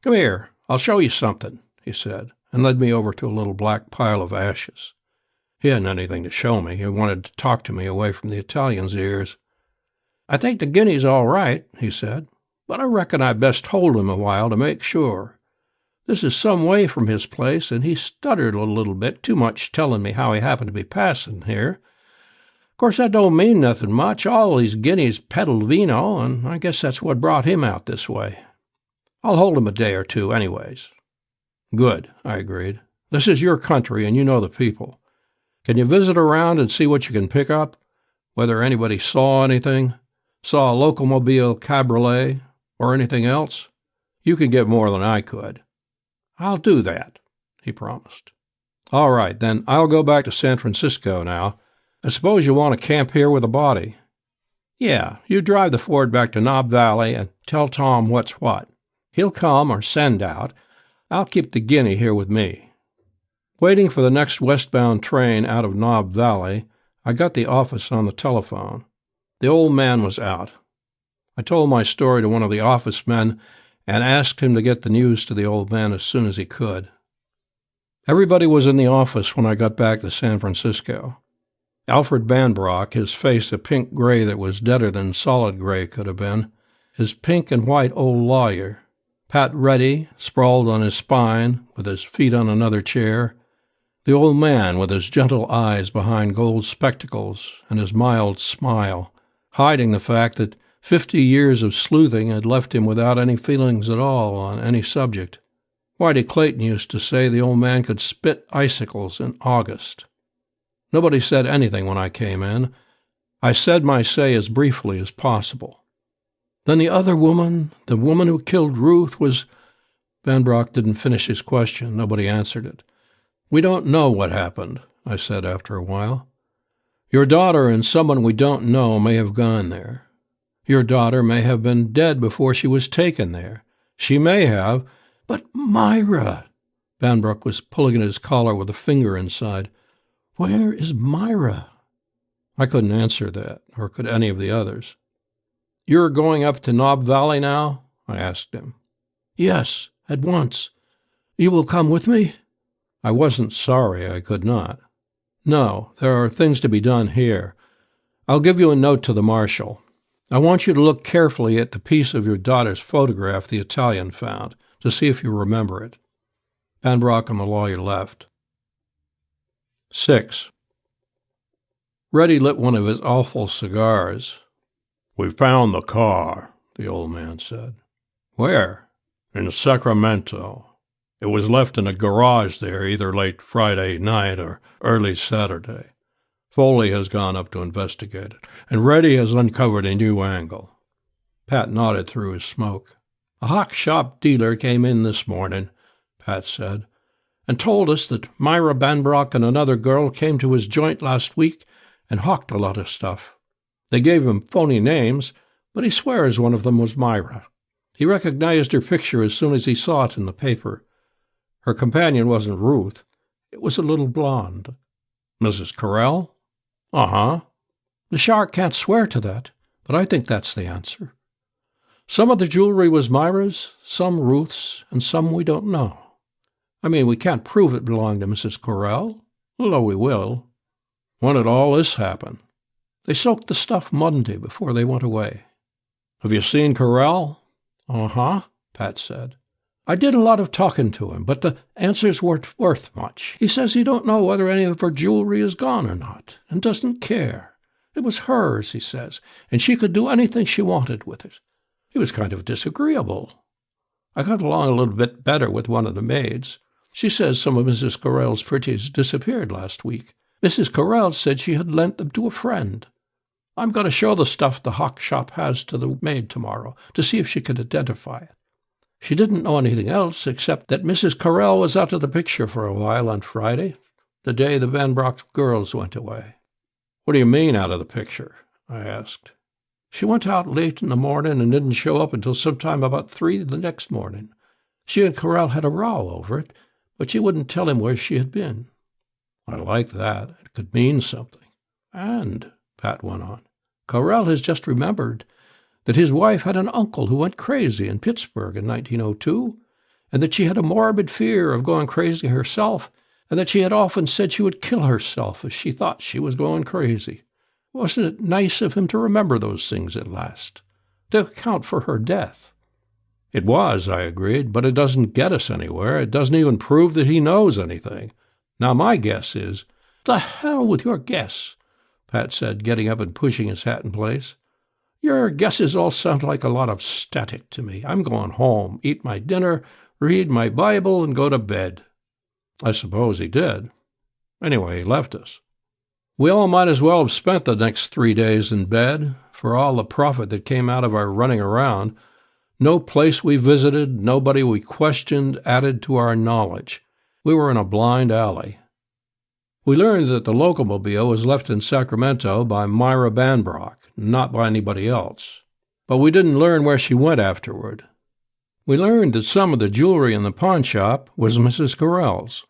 "Come here, I'll show you something," he said, and led me over to a little black pile of ashes. He hadn't anything to show me. He wanted to talk to me away from the Italian's ears. "I think the guinea's all right," he said, "but I reckon I'd best hold him a while to make sure. This is some way from his place, and he stuttered a little bit too much telling me how he happened to be passing here. Of course, that don't mean nothing much. All these guineas peddled vino, and I guess that's what brought him out this way. I'll hold him a day or 2 anyways." "Good," I agreed. "This is your country, and you know the people. Can you visit around and see what you can pick up? Whether anybody saw anything, saw a locomobile cabriolet, or anything else? You can get more than I could." "I'll do that," he promised. "All right, then I'll go back to San Francisco now. I suppose you want to camp here with the body." "Yeah, you drive the Ford back to Knob Valley and tell Tom what's what. He'll come or send out. I'll keep the guinea here with me." Waiting for the next westbound train out of Knob Valley, I got the office on the telephone. The old man was out. I told my story to one of the office men and asked him to get the news to the old man as soon as he could. Everybody was in the office when I got back to San Francisco. Alfred Bannbrock, his face a pink gray that was deader than solid gray could have been, his pink and white old lawyer, Pat Reddy, sprawled on his spine, with his feet on another chair, the old man with his gentle eyes behind gold spectacles and his mild smile, hiding the fact that 50 years of sleuthing had left him without any feelings at all on any subject. Whitey Clayton used to say the old man could spit icicles in August. Nobody said anything when I came in. I said my say as briefly as possible. "Then the other woman, the woman who killed Ruth, was—" Bandbrock didn't finish his question. Nobody answered it. "We don't know what happened," I said after a while. "Your daughter and someone we don't know may have gone there. Your daughter may have been dead before she was taken there. She may have—" "But Myra!" Bandbrock was pulling at his collar with a finger inside. "Where is Myra?" I couldn't answer that, or could any of the others. "You're going up to Knob Valley now?" I asked him. "Yes, at once. You will come with me?" I wasn't sorry I could not. "No, there are things to be done here. I'll give you a note to the marshal. I want you to look carefully at the piece of your daughter's photograph the Italian found, to see if you remember it." Bandbrock and the lawyer left. 6. Reddy lit one of his awful cigars. "We found the car," the old man said. "Where?" "In Sacramento. It was left in a garage there either late Friday night or early Saturday. Foley has gone up to investigate it, and Reddy has uncovered a new angle." Pat nodded through his smoke. "A hock shop dealer came in this morning," Pat said, "and told us that Myra Bandbrock and another girl came to his joint last week and hawked a lot of stuff. They gave him phony names, but he swears one of them was Myra. He recognized her picture as soon as he saw it in the paper. Her companion wasn't Ruth. It was a little blonde." "Mrs. Correll?" "Uh-huh. The shark can't swear to that, but I think that's the answer." Some of the jewelry was Myra's, some Ruth's, and some we don't know. I mean, we can't prove it belonged to Mrs. Correll, although we will. When did all this happen? They soaked the stuff Monday before they went away. Have you seen Correll? Uh-huh, Pat said. I did a lot of talking to him, but the answers weren't worth much. He says he don't know whether any of her jewelry is gone or not, and doesn't care. It was hers, he says, and she could do anything she wanted with it. He was kind of disagreeable. I got along a little bit better with one of the maids. She says some of Mrs. Correll's pretties disappeared last week. Mrs. Correll said she had lent them to a friend. I'm going to show the stuff the hock shop has to the maid tomorrow to see if she can identify it. She didn't know anything else except that Mrs. Correll was out of the picture for a while on Friday, the day the Bandbrock girls went away. What do you mean, out of the picture? I asked. She went out late in the morning and didn't show up until sometime about 3 the next morning. She and Correll had a row over it, but she wouldn't tell him where she had been. I like that. It could mean something. And, Pat went on, Correll has just remembered that his wife had an uncle who went crazy in Pittsburgh in 1902, and that she had a morbid fear of going crazy herself, and that she had often said she would kill herself if she thought she was going crazy. Wasn't it nice of him to remember those things at last, to account for her death? It was, I agreed, but it doesn't get us anywhere. It doesn't even prove that he knows anything. Now my guess is— The hell with your guess, Pat said, getting up and pushing his hat in place. Your guesses all sound like a lot of static to me. I'm going home, eat my dinner, read my Bible, and go to bed. I suppose he did. Anyway, he left us. We all might as well have spent the next 3 days in bed, for all the profit that came out of our running around. No place we visited, nobody we questioned added to our knowledge. We were in a blind alley. We learned that the locomobile was left in Sacramento by Myra Bandbrock, not by anybody else. But we didn't learn where she went afterward. We learned that some of the jewelry in the pawn shop was Mrs. Correll's.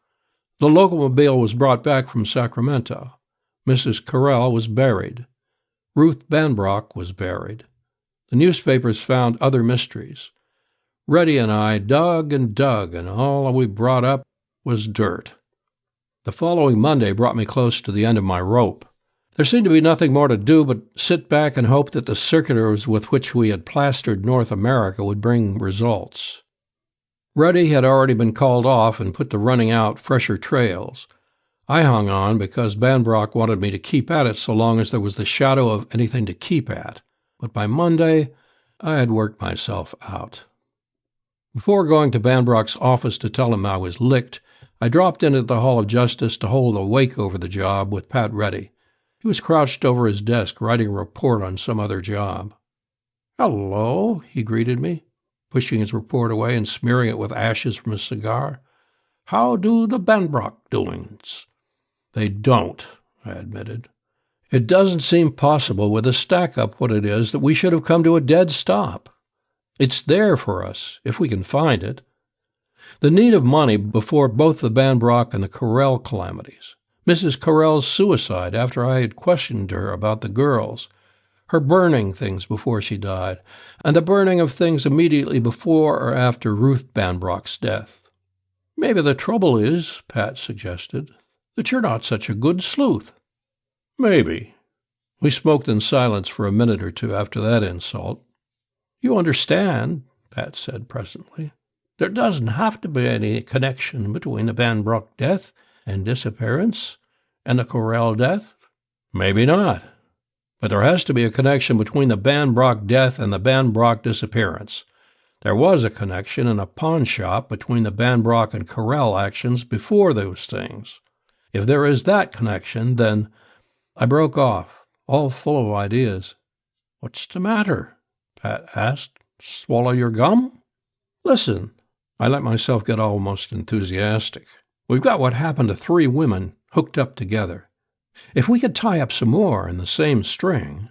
The locomobile was brought back from Sacramento. Mrs. Correll was buried. Ruth Bandbrock was buried. The newspapers found other mysteries. Reddy and I dug, and all we brought up was dirt. The following Monday brought me close to the end of my rope. There seemed to be nothing more to do but sit back and hope that the circulars with which we had plastered North America would bring results. Reddy had already been called off and put to running out fresher trails. I hung on because Bandbrock wanted me to keep at it so long as there was the shadow of anything to keep at. But by Monday, I had worked myself out. Before going to Bandbrock's office to tell him I was licked, I dropped into the Hall of Justice to hold a wake over the job with Pat Reddy. He was crouched over his desk writing a report on some other job. "Hello," he greeted me, pushing his report away and smearing it with ashes from his cigar. "How do the Bandbrock doings?" "They don't," I admitted. "It doesn't seem possible with a stack-up what it is that we should have come to a dead stop. It's there for us, if we can find it. The need of money before both the Bandbrock and the Correll calamities, Mrs. Correll's suicide after I had questioned her about the girls, her burning things before she died, and the burning of things immediately before or after Ruth Bandbrock's death. Maybe the trouble is," Pat suggested, "that you're not such a good sleuth." "Maybe." We smoked in silence for a minute or two after that insult. "You understand," Pat said presently, "there doesn't have to be any connection between the Bandbrock death and disappearance and the Correll death?" "Maybe not. But there has to be a connection between the Bandbrock death and the Bandbrock disappearance. There was a connection in a pawn shop between the Bandbrock and Correll actions before those things. If there is that connection, then—" I broke off, all full of ideas. "What's the matter?" Pat asked. "Swallow your gum?" "Listen." I let myself get almost enthusiastic. "We've got what happened to 3 women hooked up together. If we could tie up some more in the same string,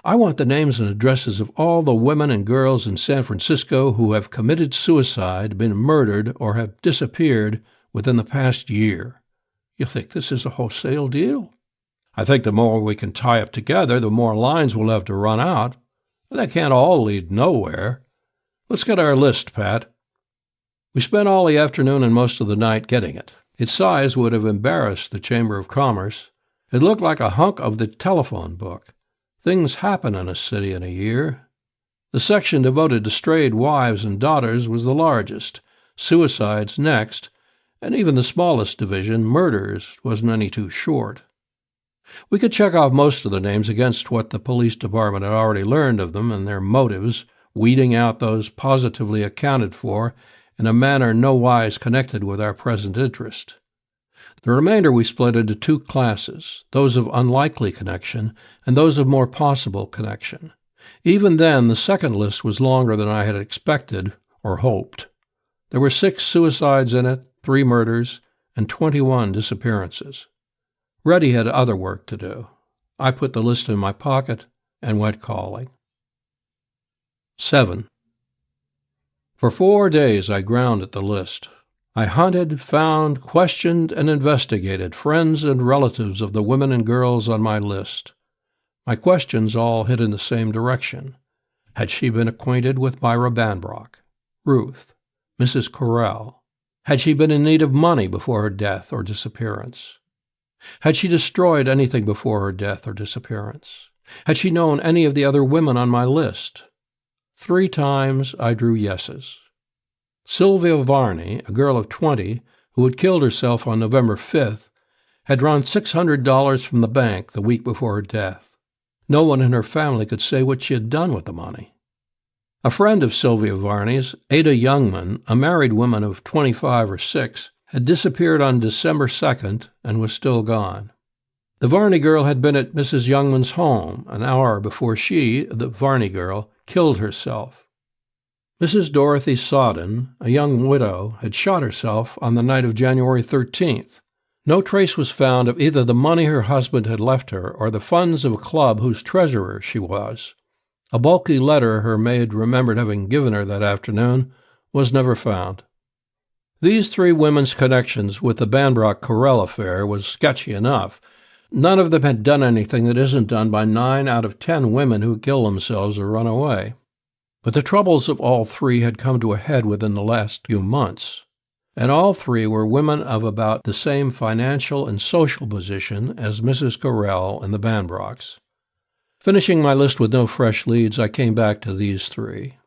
I want the names and addresses of all the women and girls in San Francisco who have committed suicide, been murdered, or have disappeared within the past year. You think this is a wholesale deal?" "I think the more we can tie up together, the more lines we'll have to run out. They can't all lead nowhere. Let's get our list, Pat." We spent all the afternoon and most of the night getting it. Its size would have embarrassed the Chamber of Commerce. It looked like a hunk of the telephone book. Things happen in a city in a year. The section devoted to strayed wives and daughters was the largest, suicides next, and even the smallest division, murders, wasn't any too short. We could check off most of the names against what the police department had already learned of them and their motives, weeding out those positively accounted for in a manner nowise connected with our present interest. The remainder we split into two classes, those of unlikely connection and those of more possible connection. Even then, the second list was longer than I had expected or hoped. There were 6 suicides in it, 3 murders, and 21 disappearances. Reddy had other work to do. I put the list in my pocket and went calling. 7. For 4 days I ground at the list. I hunted, found, questioned, and investigated friends and relatives of the women and girls on my list. My questions all hit in the same direction. Had she been acquainted with Myra Bandbrock, Ruth, Mrs. Correll? Had she been in need of money before her death or disappearance? Had she destroyed anything before her death or disappearance? Had she known any of the other women on my list? 3 times I drew yeses. Sylvia Varney, a girl of 20 who had killed herself on November 5th, had drawn $600 from the bank the week before her death. No one in her family could say what she had done with the money. A friend of Sylvia Varney's, Ada Youngman, a married woman of 25 or 6, had disappeared on December 2nd and was still gone. The Varney girl had been at Mrs. Youngman's home an hour before she, the Varney girl, killed herself. Mrs. Dorothy Sodden, a young widow, had shot herself on the night of January 13th. No trace was found of either the money her husband had left her or the funds of a club whose treasurer she was. A bulky letter her maid remembered having given her that afternoon was never found. These 3 women's connections with the Bandbrock-Correll affair was sketchy enough. None of them had done anything that isn't done by 9 out of 10 women who kill themselves or run away. But the troubles of all 3 had come to a head within the last few months, and all 3 were women of about the same financial and social position as Mrs. Correll and the Bandbrocks. Finishing my list with no fresh leads, I came back to these 3.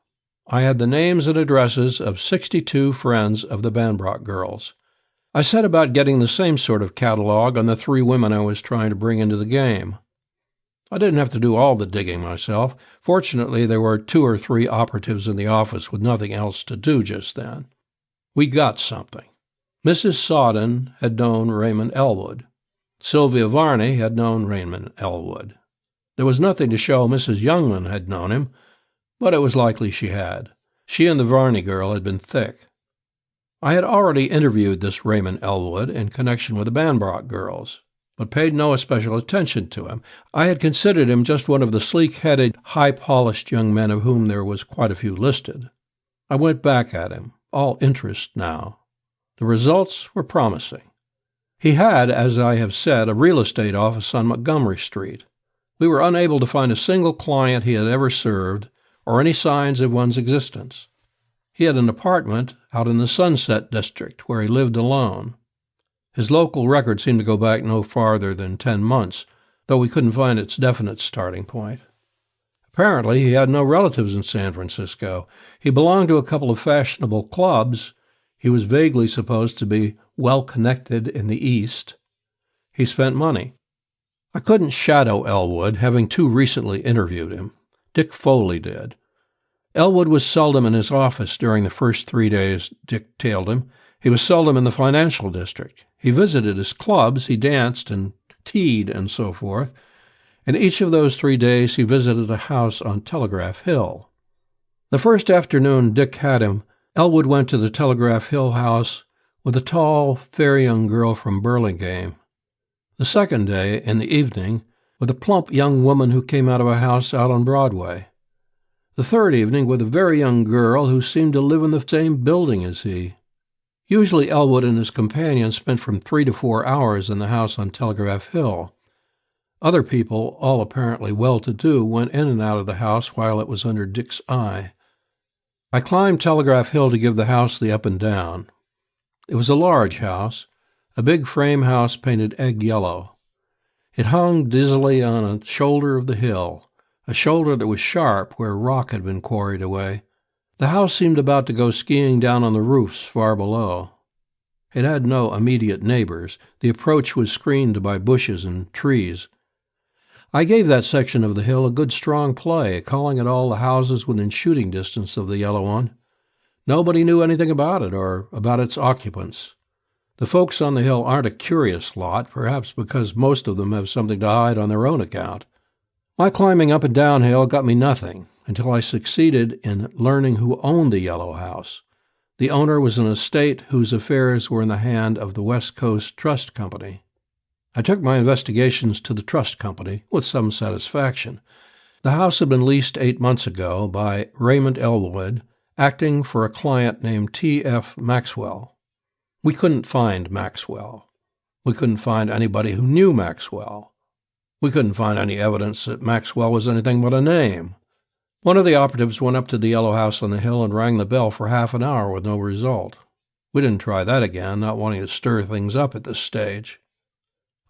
I had the names and addresses of 62 friends of the Bandbrock girls. I set about getting the same sort of catalog on the 3 women I was trying to bring into the game. I didn't have to do all the digging myself. Fortunately, there were 2 or 3 operatives in the office with nothing else to do just then. We got something. Mrs. Sodden had known Raymond Elwood. Sylvia Varney had known Raymond Elwood. There was nothing to show Mrs. Youngman had known him, but it was likely she had. She and the Varney girl had been thick. I had already interviewed this Raymond Elwood in connection with the Bandbrock girls, but paid no especial attention to him. I had considered him just one of the sleek-headed, high-polished young men of whom there was quite a few listed. I went back at him, all interest now. The results were promising. He had, as I have said, a real estate office on Montgomery Street. We were unable to find a single client he had ever served, or any signs of one's existence. He had an apartment out in the Sunset District where he lived alone. His local record seemed to go back no farther than 10 months, though we couldn't find its definite starting point. Apparently, he had no relatives in San Francisco. He belonged to a couple of fashionable clubs. He was vaguely supposed to be well-connected in the East. He spent money. I couldn't shadow Elwood, having too recently interviewed him. Dick Foley did. Elwood was seldom in his office during the first 3 days Dick tailed him. He was seldom in the financial district. He visited his clubs, he danced and tea'd and so forth, and each of those 3 days he visited a house on Telegraph Hill. The first afternoon Dick had him, Elwood went to the Telegraph Hill house with a tall, fair young girl from Burlingame. The second day, in the evening, with a plump young woman who came out of a house out on Broadway. The third evening with a very young girl who seemed to live in the same building as he. Usually Elwood and his companion spent from 3 to 4 hours in the house on Telegraph Hill. Other people, all apparently well-to-do, went in and out of the house while it was under Dick's eye. I climbed Telegraph Hill to give the house the up and down. It was a large house, a big frame house painted egg yellow. It hung dizzily on a shoulder of the hill, a shoulder that was sharp where rock had been quarried away. The house seemed about to go skiing down on the roofs far below. It had no immediate neighbors. The approach was screened by bushes and trees. I gave that section of the hill a good strong play, calling it all the houses within shooting distance of the yellow one. Nobody knew anything about it or about its occupants. The folks on the hill aren't a curious lot, perhaps because most of them have something to hide on their own account. My climbing up and down hill got me nothing until I succeeded in learning who owned the yellow house. The owner was an estate whose affairs were in the hand of the West Coast Trust Company. I took my investigations to the trust company with some satisfaction. The house had been leased 8 months ago by Raymond Elwood, acting for a client named T.F. Maxwell. We couldn't find Maxwell. We couldn't find anybody who knew Maxwell. We couldn't find any evidence that Maxwell was anything but a name. One of the operatives went up to the yellow house on the hill and rang the bell for half an hour with no result. We didn't try that again, not wanting to stir things up at this stage.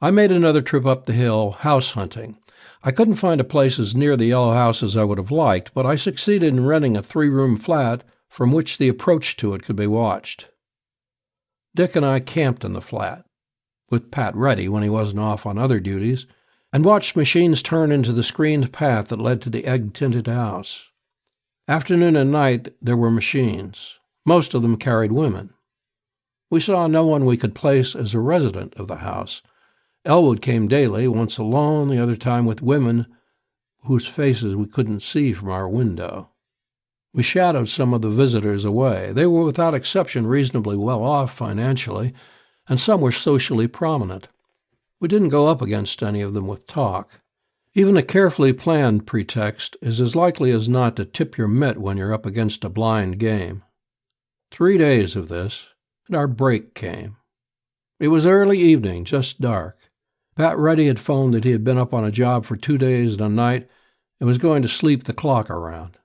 I made another trip up the hill, house hunting. I couldn't find a place as near the yellow house as I would have liked, but I succeeded in renting a 3-room flat from which the approach to it could be watched. Dick and I camped in the flat, with Pat ready when he wasn't off on other duties, and watched machines turn into the screened path that led to the egg-tinted house. Afternoon and night there were machines. Most of them carried women. We saw no one we could place as a resident of the house. Elwood came daily, once alone, the other time with women whose faces we couldn't see from our window. We shadowed some of the visitors away. They were without exception reasonably well off financially, and some were socially prominent. We didn't go up against any of them with talk. Even a carefully planned pretext is as likely as not to tip your mitt when you're up against a blind game. 3 days of this, and our break came. It was early evening, just dark. Pat Reddy had phoned that he had been up on a job for 2 days and a night and was going to sleep the clock around.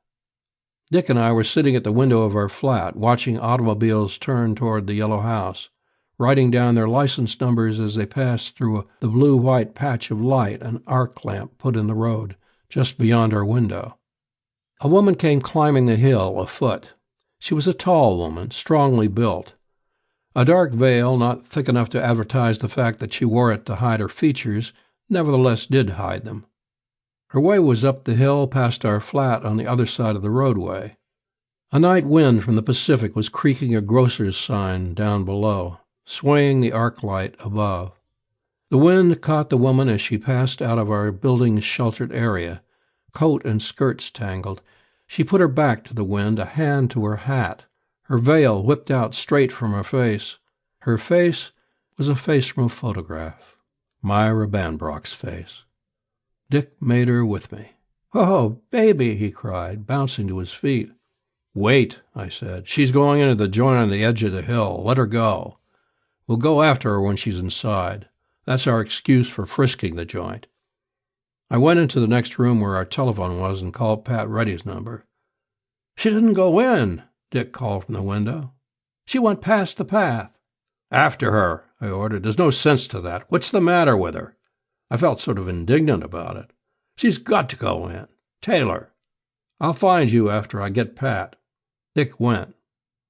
Dick and I were sitting at the window of our flat, watching automobiles turn toward the yellow house, writing down their license numbers as they passed through the blue-white patch of light an arc lamp put in the road just beyond our window. A woman came climbing the hill afoot. She was a tall woman, strongly built. A dark veil, not thick enough to advertise the fact that she wore it to hide her features, nevertheless did hide them. Her way was up the hill past our flat on the other side of the roadway. A night wind from the Pacific was creaking a grocer's sign down below, swaying the arc light above. The wind caught the woman as she passed out of our building's sheltered area, coat and skirts tangled. She put her back to the wind, a hand to her hat. Her veil whipped out straight from her face. Her face was a face from a photograph, Myra Bandbrock's face. Dick made her with me. "Oh, baby," he cried, bouncing to his feet. "Wait," I said. "She's going into the joint on the edge of the hill. Let her go. We'll go after her when she's inside. That's our excuse for frisking the joint." I went into the next room where our telephone was and called Pat Reddy's number. "She didn't go in," Dick called from the window. "She went past the path." "After her," I ordered. "There's no sense to that. What's the matter with her?" I felt sort of indignant about it. "She's got to go in. Taylor." "I'll find you after I get Pat." Dick went.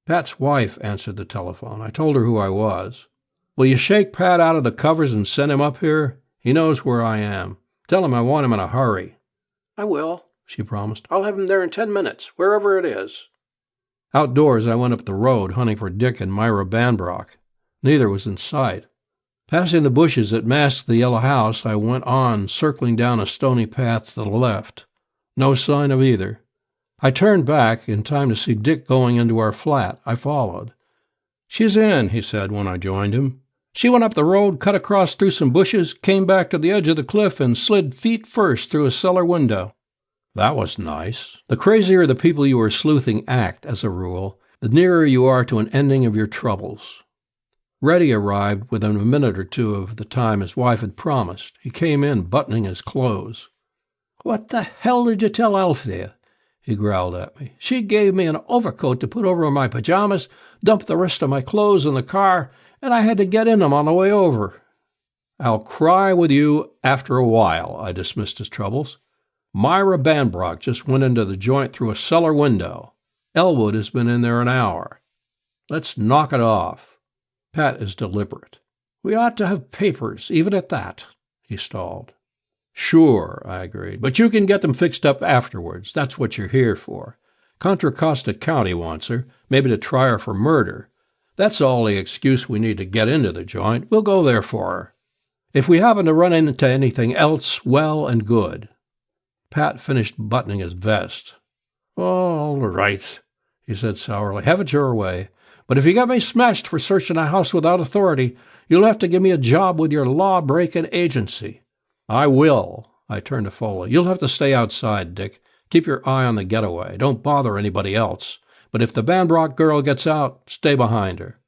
Pat's wife answered the telephone. I told her who I was. "Will you shake Pat out of the covers and send him up here? He knows where I am. Tell him I want him in a hurry." "I will," she promised. "I'll have him there in 10 minutes, wherever it is." Outdoors, I went up the road, hunting for Dick and Myra Bandbrock. Neither was in sight. Passing the bushes that masked the yellow house, I went on, circling down a stony path to the left. No sign of either. I turned back in time to see Dick going into our flat. I followed. "She's in," he said when I joined him. "She went up the road, cut across through some bushes, came back to the edge of the cliff, and slid feet first through a cellar window." That was nice. The crazier the people you are sleuthing act, as a rule, the nearer you are to an ending of your troubles. Reddy arrived within a minute or two of the time his wife had promised. He came in buttoning his clothes. "What the hell did you tell Althea?" he growled at me. "She gave me an overcoat to put over my pajamas, dumped the rest of my clothes in the car, and I had to get in them on the way over." "I'll cry with you after a while," I dismissed his troubles. "Myra Bandbrock just went into the joint through a cellar window. Elwood has been in there an hour. Let's knock it off." Pat is deliberate. "We ought to have papers, even at that," he stalled. "Sure," I agreed, "but you can get them fixed up afterwards. That's what you're here for. Contra Costa County wants her, maybe to try her for murder. That's all the excuse we need to get into the joint. We'll go there for her. If we happen to run into anything else, well and good." Pat finished buttoning his vest. "All right," he said sourly. "Have it your way. But if you get me smashed for searching a house without authority, you'll have to give me a job with your law-breaking agency." "I will." I turned to Foley. "You'll have to stay outside, Dick. Keep your eye on the getaway. Don't bother anybody else. But if the Bandbrock girl gets out, stay behind her."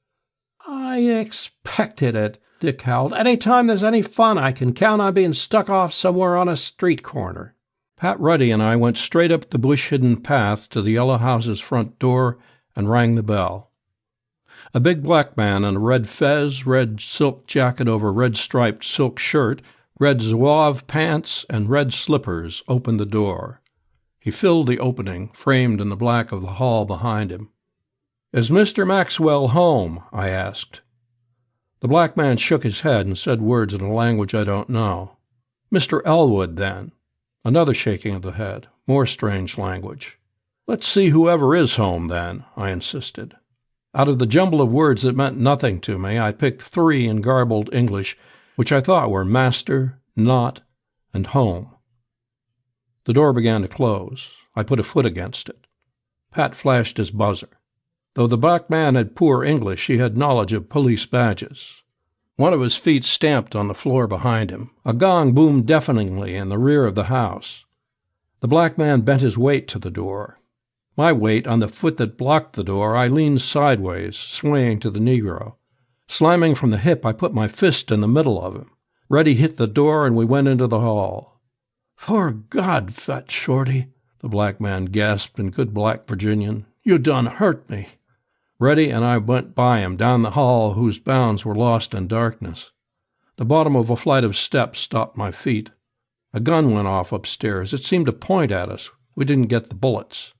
"I expected it," Dick howled. "Any time there's any fun, I can count on being stuck off somewhere on a street corner." Pat Ruddy and I went straight up the bush-hidden path to the yellow house's front door and rang the bell. A big black man in a red fez, red silk jacket over red striped silk shirt, red zouave pants, and red slippers opened the door. He filled the opening, framed in the black of the hall behind him. "Is Mr. Maxwell home?" I asked. The black man shook his head and said words in a language I don't know. "Mr. Elwood, then." Another shaking of the head, more strange language. "Let's see whoever is home, then," I insisted. Out of the jumble of words that meant nothing to me, I picked 3 in garbled English, which I thought were master, not, and home. The door began to close. I put a foot against it. Pat flashed his buzzer. Though the black man had poor English, he had knowledge of police badges. One of his feet stamped on the floor behind him. A gong boomed deafeningly in the rear of the house. The black man bent his weight to the door. My weight on the foot that blocked the door, I leaned sideways, swaying to the Negro. Slamming from the hip, I put my fist in the middle of him. Reddy hit the door, and we went into the hall. "'Fore God, fat shorty," the black man gasped in good black Virginian, "you done hurt me." Reddy and I went by him down the hall whose bounds were lost in darkness. The bottom of a flight of steps stopped my feet. A gun went off upstairs. It seemed to point at us. We didn't get the bullets.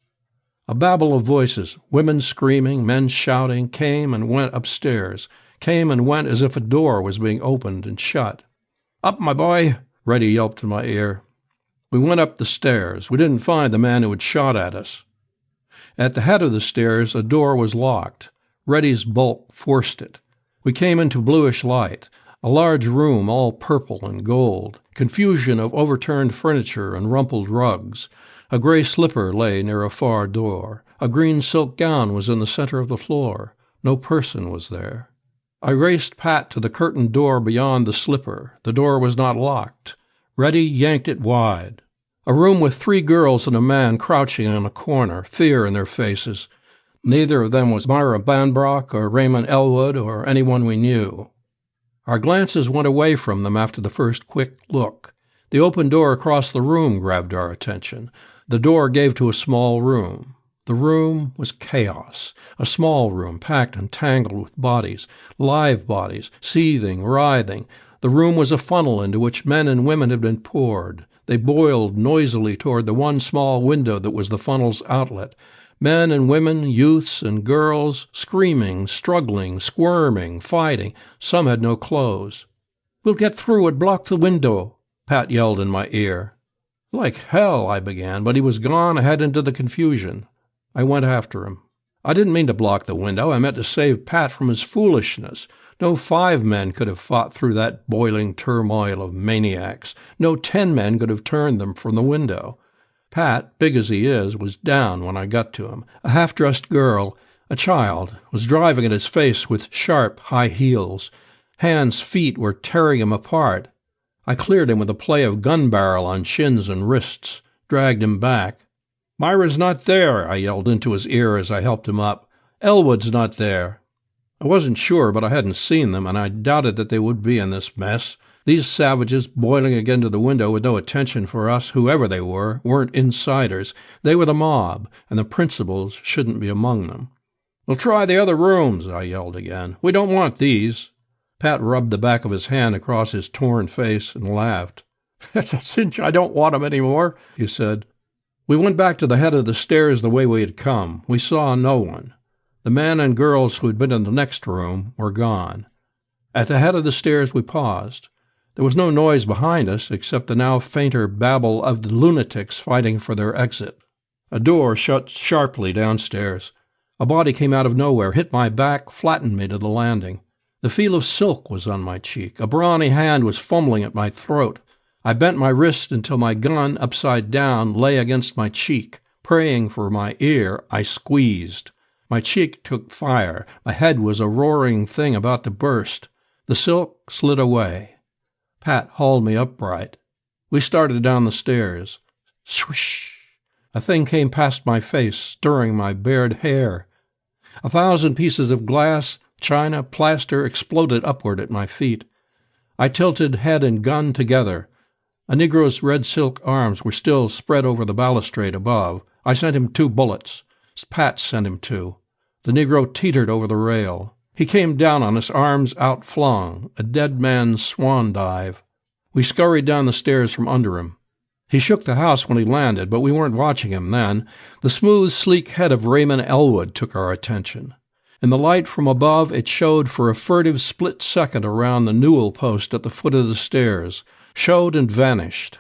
A babble of voices, women screaming, men shouting, came and went upstairs, came and went as if a door was being opened and shut. "Up, my boy," Reddy yelped in my ear. We went up the stairs. We didn't find the man who had shot at us. At the head of the stairs, a door was locked. Reddy's bulk forced it. We came into bluish light, a large room all purple and gold, confusion of overturned furniture and rumpled rugs. A gray slipper lay near a far door. A green silk gown was in the center of the floor. No person was there. I raced Pat to the curtained door beyond the slipper. The door was not locked. Reddy yanked it wide. A room with 3 girls and a man crouching in a corner, fear in their faces. Neither of them was Myra Bandbrock or Raymond Elwood or anyone we knew. Our glances went away from them after the first quick look. The open door across the room grabbed our attention. The door gave to a small room. The room was chaos, a small room packed and tangled with bodies, live bodies, seething, writhing. The room was a funnel into which men and women had been poured. They boiled noisily toward the one small window that was the funnel's outlet. Men and women, youths and girls, screaming, struggling, squirming, fighting. Some had no clothes. "We'll get through and block the window," Pat yelled in my ear. "Like hell," I began, but he was gone ahead into the confusion. I went after him. I didn't mean to block the window. I meant to save Pat from his foolishness. No 5 men could have fought through that boiling turmoil of maniacs. No 10 men could have turned them from the window. Pat, big as he is, was down when I got to him. A half-dressed girl, a child, was driving at his face with sharp, high heels. Hands, feet were tearing him apart. I cleared him with a play of gun barrel on shins and wrists, dragged him back. "Myra's not there," I yelled into his ear as I helped him up. "Elwood's not there." I wasn't sure, but I hadn't seen them, and I doubted that they would be in this mess. These savages, boiling again to the window with no attention for us, whoever they were, weren't insiders. They were the mob, and the principals shouldn't be among them. "We'll try the other rooms," I yelled again. "We don't want these." Pat rubbed the back of his hand across his torn face and laughed. "That's a cinch I don't want 'em any more," he said. We went back to the head of the stairs the way we had come. We saw no one. The men and girls who had been in the next room were gone. At the head of the stairs we paused. There was no noise behind us except the now fainter babble of the lunatics fighting for their exit. A door shut sharply downstairs. A body came out of nowhere, hit my back, flattened me to the landing. The feel of silk was on my cheek. A brawny hand was fumbling at my throat. I bent my wrist until my gun, upside down, lay against my cheek. Praying for my ear, I squeezed. My cheek took fire. My head was a roaring thing about to burst. The silk slid away. Pat hauled me upright. We started down the stairs. Swish! A thing came past my face, stirring my bared hair. 1,000 pieces of glass, china, plaster exploded upward at my feet. I tilted head and gun together. A Negro's red silk arms were still spread over the balustrade above. I sent him 2 bullets. Pat sent him 2. The Negro teetered over the rail. He came down on us, arms outflung, a dead man's swan dive. We scurried down the stairs from under him. He shook the house when he landed, but we weren't watching him then. The smooth, sleek head of Raymond Elwood took our attention. In the light from above, it showed for a furtive split second around the newel post at the foot of the stairs, showed and vanished.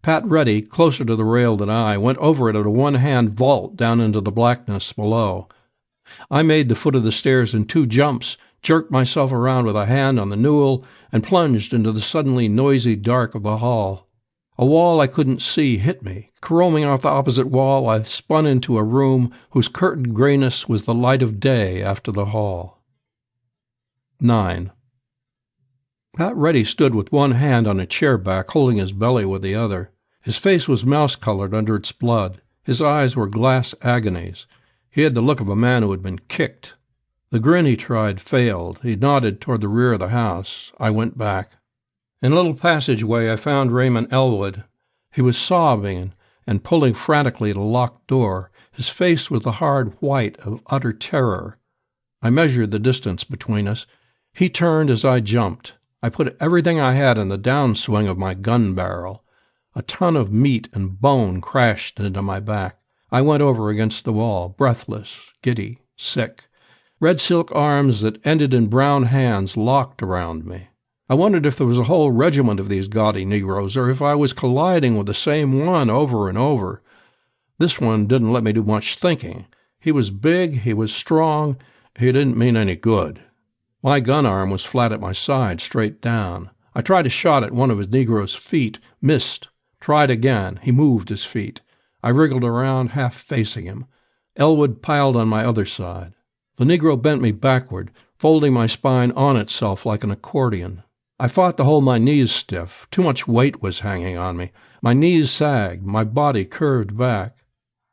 Pat Reddy, closer to the rail than I, went over it at a one-hand vault down into the blackness below. I made the foot of the stairs in 2 jumps, jerked myself around with a hand on the newel, and plunged into the suddenly noisy dark of the hall. A wall I couldn't see hit me. Caroming off the opposite wall, I spun into a room whose curtained grayness was the light of day after the hall. 9. Pat Reddy stood with one hand on a chair back, holding his belly with the other. His face was mouse-colored under its blood. His eyes were glass agonies. He had the look of a man who had been kicked. The grin he tried failed. He nodded toward the rear of the house. I went back. In a little passageway I found Raymond Elwood. He was sobbing and pulling frantically at a locked door. His face was the hard white of utter terror. I measured the distance between us. He turned as I jumped. I put everything I had in the downswing of my gun barrel. A ton of meat and bone crashed into my back. I went over against the wall, breathless, giddy, sick. Red silk arms that ended in brown hands locked around me. I wondered if there was a whole regiment of these gaudy Negroes, or if I was colliding with the same one over and over. This one didn't let me do much thinking. He was big, he was strong, he didn't mean any good. My gun arm was flat at my side, straight down. I tried a shot at one of his Negro's feet, missed. Tried again. He moved his feet. I wriggled around, half facing him. Elwood piled on my other side. The Negro bent me backward, folding my spine on itself like an accordion. I fought to hold my knees stiff. Too much weight was hanging on me. My knees sagged, my body curved back.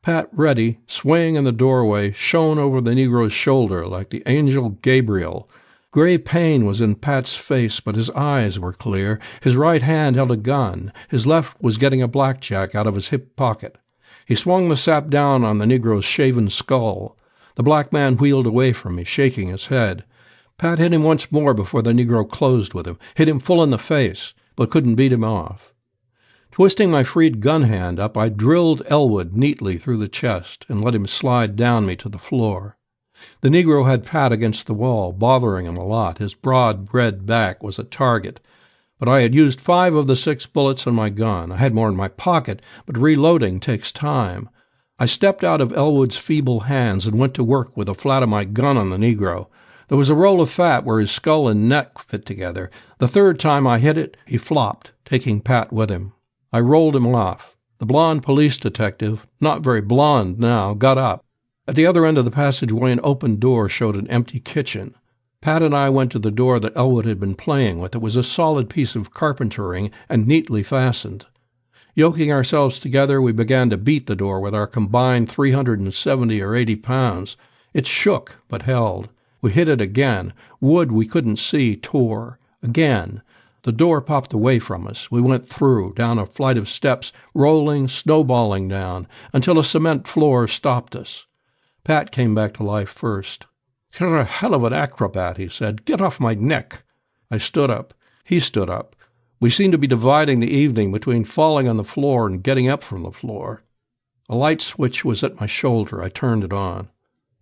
Pat Reddy, swaying in the doorway, shone over the Negro's shoulder like the angel Gabriel. Gray pain was in Pat's face, but his eyes were clear. His right hand held a gun. His left was getting a blackjack out of his hip pocket. He swung the sap down on the Negro's shaven skull. The black man wheeled away from me, shaking his head. Pat hit him once more before the Negro closed with him, hit him full in the face, but couldn't beat him off. Twisting my freed gun hand up, I drilled Elwood neatly through the chest and let him slide down me to the floor. The Negro had Pat against the wall, bothering him a lot. His broad red back was a target. But I had used 5 of the 6 bullets in my gun. I had more in my pocket, but reloading takes time. I stepped out of Elwood's feeble hands and went to work with the flat of my gun on the Negro. There was a roll of fat where his skull and neck fit together. The 3rd time I hit it, he flopped, taking Pat with him. I rolled him off. The blond police detective, not very blond now, got up. At the other end of the passageway, an open door showed an empty kitchen. Pat and I went to the door that Elwood had been playing with. It was a solid piece of carpentering and neatly fastened. Yoking ourselves together, we began to beat the door with our combined 370 or 80 pounds. It shook, but held. We hit it again. Wood we couldn't see tore. Again. The door popped away from us. We went through, down a flight of steps, rolling, snowballing down, until a cement floor stopped us. Pat came back to life first. "You're a hell of an acrobat," he said. "Get off my neck." I stood up. He stood up. We seemed to be dividing the evening between falling on the floor and getting up from the floor. A light switch was at my shoulder. I turned it on.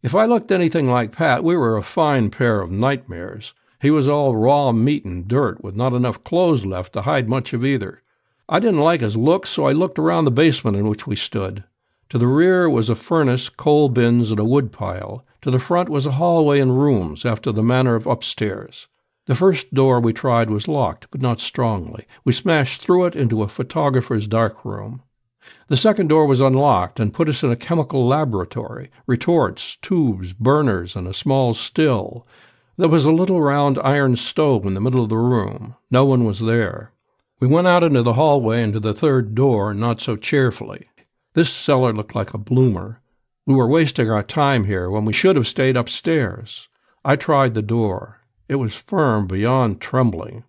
If I looked anything like Pat, we were a fine pair of nightmares. He was all raw meat and dirt, with not enough clothes left to hide much of either. I didn't like his looks, so I looked around the basement in which we stood. To the rear was a furnace, coal bins, and a wood pile. To the front was a hallway and rooms, after the manner of upstairs. The first door we tried was locked, but not strongly. We smashed through it into a photographer's dark room. The second door was unlocked and put us in a chemical laboratory, retorts, tubes, burners, and a small still. There was a little round iron stove in the middle of the room. No one was there. We went out into the hallway and to the third door, not so cheerfully. This cellar looked like a bloomer. We were wasting our time here when we should have stayed upstairs. I tried the door. It was firm beyond trembling.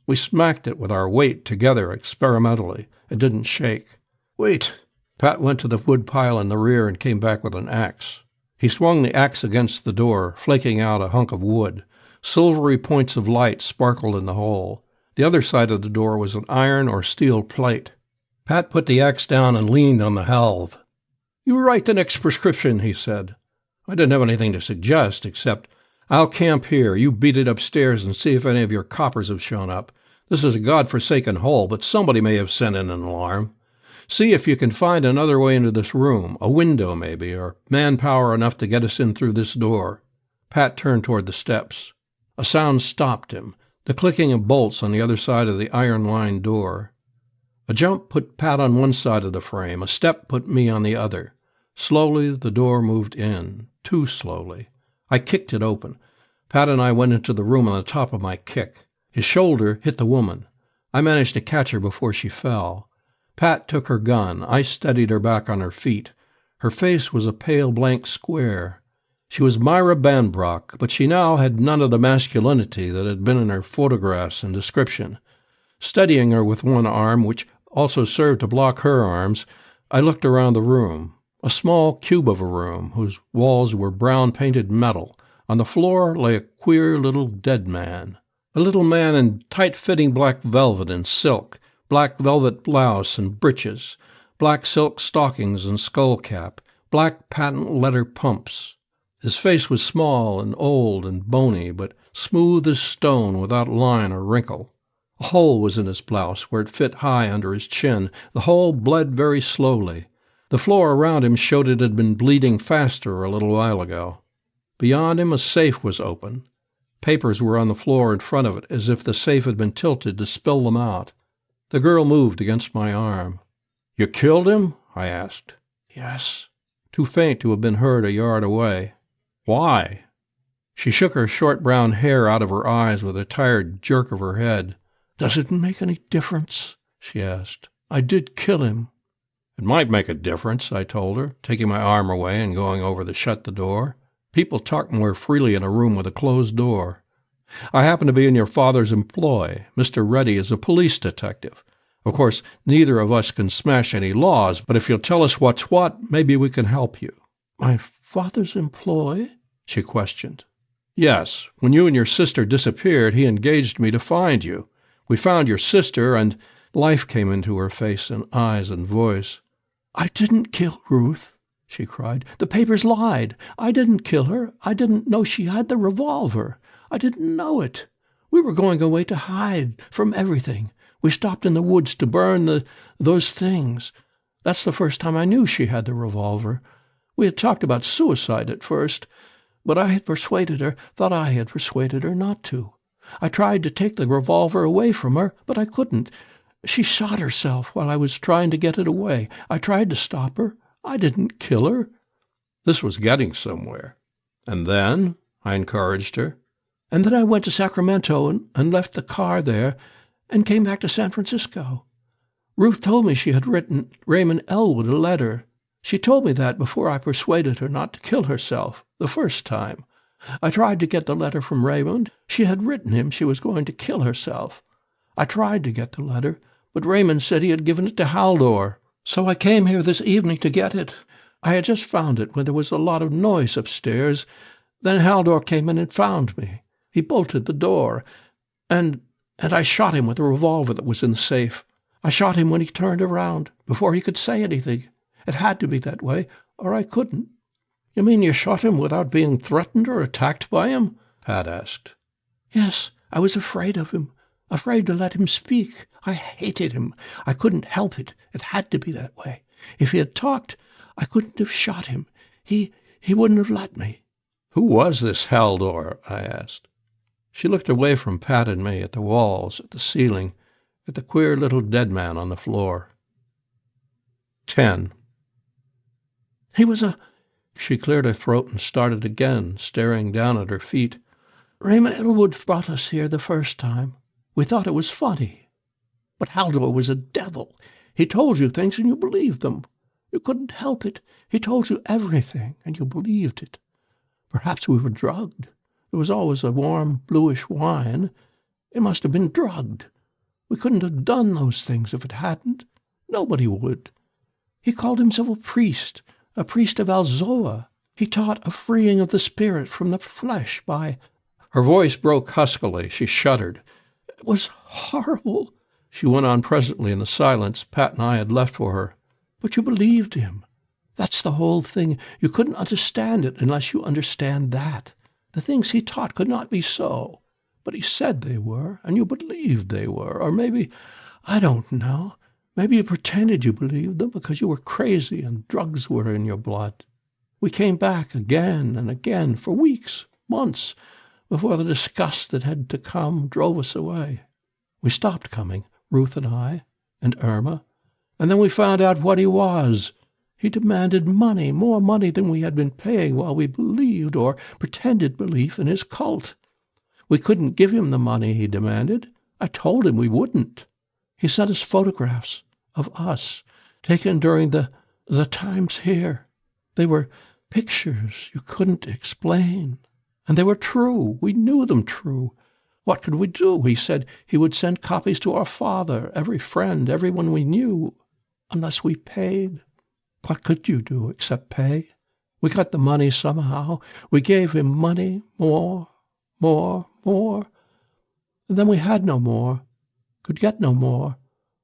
We smacked it with our weight together experimentally. It didn't shake. "Wait." Pat went to the wood pile in the rear and came back with an axe. He swung the axe against the door, flaking out a hunk of wood. Silvery points of light sparkled in the hole. The other side of the door was an iron or steel plate. Pat put the axe down and leaned on the helve. "You write the next prescription," he said. I didn't have anything to suggest, except, "I'll camp here. You beat it upstairs and see if any of your coppers have shown up. This is a godforsaken hole, but somebody may have sent in an alarm. See if you can find another way into this room, a window maybe, or manpower enough to get us in through this door." Pat turned toward the steps. A sound stopped him, the clicking of bolts on the other side of the iron-lined door. A jump put Pat on one side of the frame, a step put me on the other. Slowly the door moved in, too slowly. I kicked it open. Pat and I went into the room on the top of my kick. His shoulder hit the woman. I managed to catch her before she fell. Pat took her gun. I steadied her back on her feet. Her face was a pale blank square. She was Myra Bandbrock, but she now had none of the masculinity that had been in her photographs and description. Steadying her with one arm, which also served to block her arms, I looked around the room. A small cube of a room, whose walls were brown-painted metal. On the floor lay a queer little dead man. A little man in tight-fitting black velvet and silk, black velvet blouse and breeches, black silk stockings and skullcap, black patent leather pumps. His face was small and old and bony, but smooth as stone without line or wrinkle. A hole was in his blouse where it fit high under his chin. The hole bled very slowly. The floor around him showed it had been bleeding faster a little while ago. Beyond him a safe was open. Papers were on the floor in front of it, as if the safe had been tilted to spill them out. The girl moved against my arm. "You killed him?" I asked. "Yes," too faint to have been heard a yard away. "Why?" She shook her short brown hair out of her eyes with a tired jerk of her head. "Does it make any difference?" she asked. "I did kill him." "It might make a difference," I told her, taking my arm away and going over to shut the door. People talk more freely in a room with a closed door. "I happen to be in your father's employ. Mr. Reddy is a police detective. Of course, neither of us can smash any laws, but if you'll tell us what's what, maybe we can help you." "My father's employ?" she questioned. "Yes. When you and your sister disappeared, he engaged me to find you. We found your sister, and—" Life came into her face and eyes and voice. "I didn't kill Ruth," she cried. "The papers lied. I didn't kill her. I didn't know she had the revolver. I didn't know it. We were going away to hide from everything. We stopped in the woods to burn those things. That's the first time I knew she had the revolver. We had talked about suicide at first, but thought I had persuaded her not to. I tried to take the revolver away from her, but I couldn't. She shot herself while I was trying to get it away. I tried to stop her. I didn't kill her." This was getting somewhere. "And then?" I encouraged her. "And then I went to Sacramento and left the car there and came back to San Francisco. Ruth told me she had written Raymond Elwood a letter. She told me that before I persuaded her not to kill herself, the first time. I tried to get the letter from Raymond. She had written him she was going to kill herself. I tried to get the letter, but Raymond said he had given it to Haldor. So I came here this evening to get it. I had just found it when there was a lot of noise upstairs. Then Haldor came in and found me. He bolted the door, and I shot him with a revolver that was in the safe. I shot him when he turned around, before he could say anything. It had to be that way, or I couldn't." "You mean you shot him without being threatened or attacked by him?" Pat asked. "Yes, I was afraid of him, afraid to let him speak. I hated him. I couldn't help it. It had to be that way. If he had talked, I couldn't have shot him. He wouldn't have let me." "Who was this Haldor?" I asked. She looked away from Pat and me, at the walls, at the ceiling, at the queer little dead man on the floor. 10. "He was a—" She cleared her throat and started again, staring down at her feet. "Raymond Elwood brought us here the first time. We thought it was funny. But Haldor was a devil. He told you things and you believed them. You couldn't help it. He told you everything, and you believed it. Perhaps we were drugged. There was always a warm, bluish wine. It must have been drugged. We couldn't have done those things if it hadn't. Nobody would. He called himself a priest of Alzoa. He taught a freeing of the spirit from the flesh by—" Her voice broke huskily. She shuddered. "It was horrible," she went on presently in the silence Pat and I had left for her. "But you believed him. That's the whole thing. You couldn't understand it unless you understand that. The things he taught could not be so, but he said they were, and you believed they were. Or maybe, I don't know, maybe you pretended you believed them because you were crazy and drugs were in your blood. We came back again and again for weeks, months, before the disgust that had to come drove us away. We stopped coming, Ruth and I, and Irma, and then we found out what he was. He demanded money, more money than we had been paying while we believed or pretended belief in his cult. We couldn't give him the money he demanded. I told him we wouldn't. He sent us photographs of us, taken during the times here. They were pictures you couldn't explain. And they were true. We knew them true. What could we do? He said he would send copies to our father, every friend, everyone we knew, unless we paid. What could you do except pay? We got the money somehow. We gave him money, more. And then we had no more, could get no more.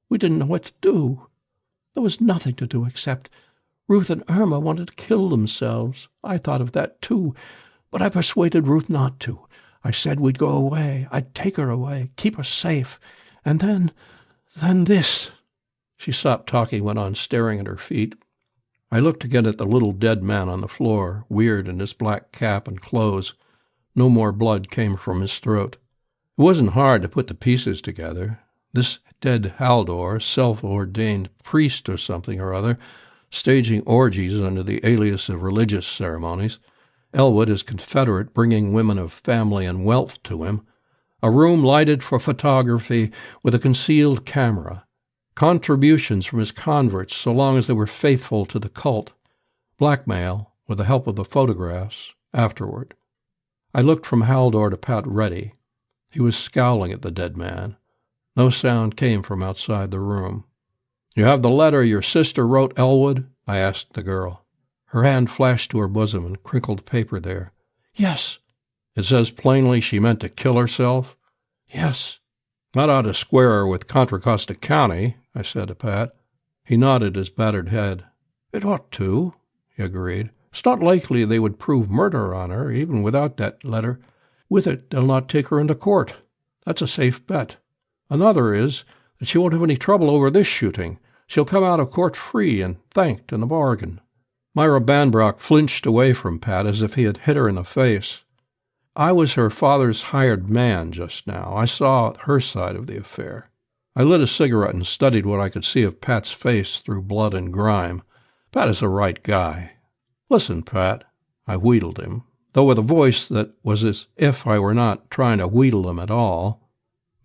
We didn't know what to do. There was nothing to do except Ruth and Irma wanted to kill themselves. I thought of that too, but I persuaded Ruth not to. I said we'd go away. I'd take her away, keep her safe. And then this. She stopped talking, went on staring at her feet. I looked again at the little dead man on the floor, weird in his black cap and clothes. No more blood came from his throat. It wasn't hard to put the pieces together. This dead Haldor, self-ordained priest or something or other, staging orgies under the alias of religious ceremonies. Elwood, his confederate, bringing women of family and wealth to him. A room lighted for photography with a concealed camera. Contributions from his converts so long as they were faithful to the cult. Blackmail, with the help of the photographs, afterward. I looked from Haldor to Pat Reddy. He was scowling at the dead man. No sound came from outside the room. "You have the letter your sister wrote Elwood?" I asked the girl. Her hand flashed to her bosom and crinkled paper there. "Yes." "It says plainly she meant to kill herself?" "Yes." "That ought to square her with Contra Costa County," I said to Pat. He nodded his battered head. "It ought to," he agreed. "It's not likely they would prove murder on her, even without that letter. With it, they'll not take her into court. That's a safe bet. Another is that she won't have any trouble over this shooting. She'll come out of court free and thanked in the bargain." Myra Bandbrock flinched away from Pat as if he had hit her in the face. I was her father's hired man just now. I saw her side of the affair. I lit a cigarette and studied what I could see of Pat's face through blood and grime. Pat is a right guy. "Listen, Pat," I wheedled him, though with a voice that was as if I were not trying to wheedle him at all.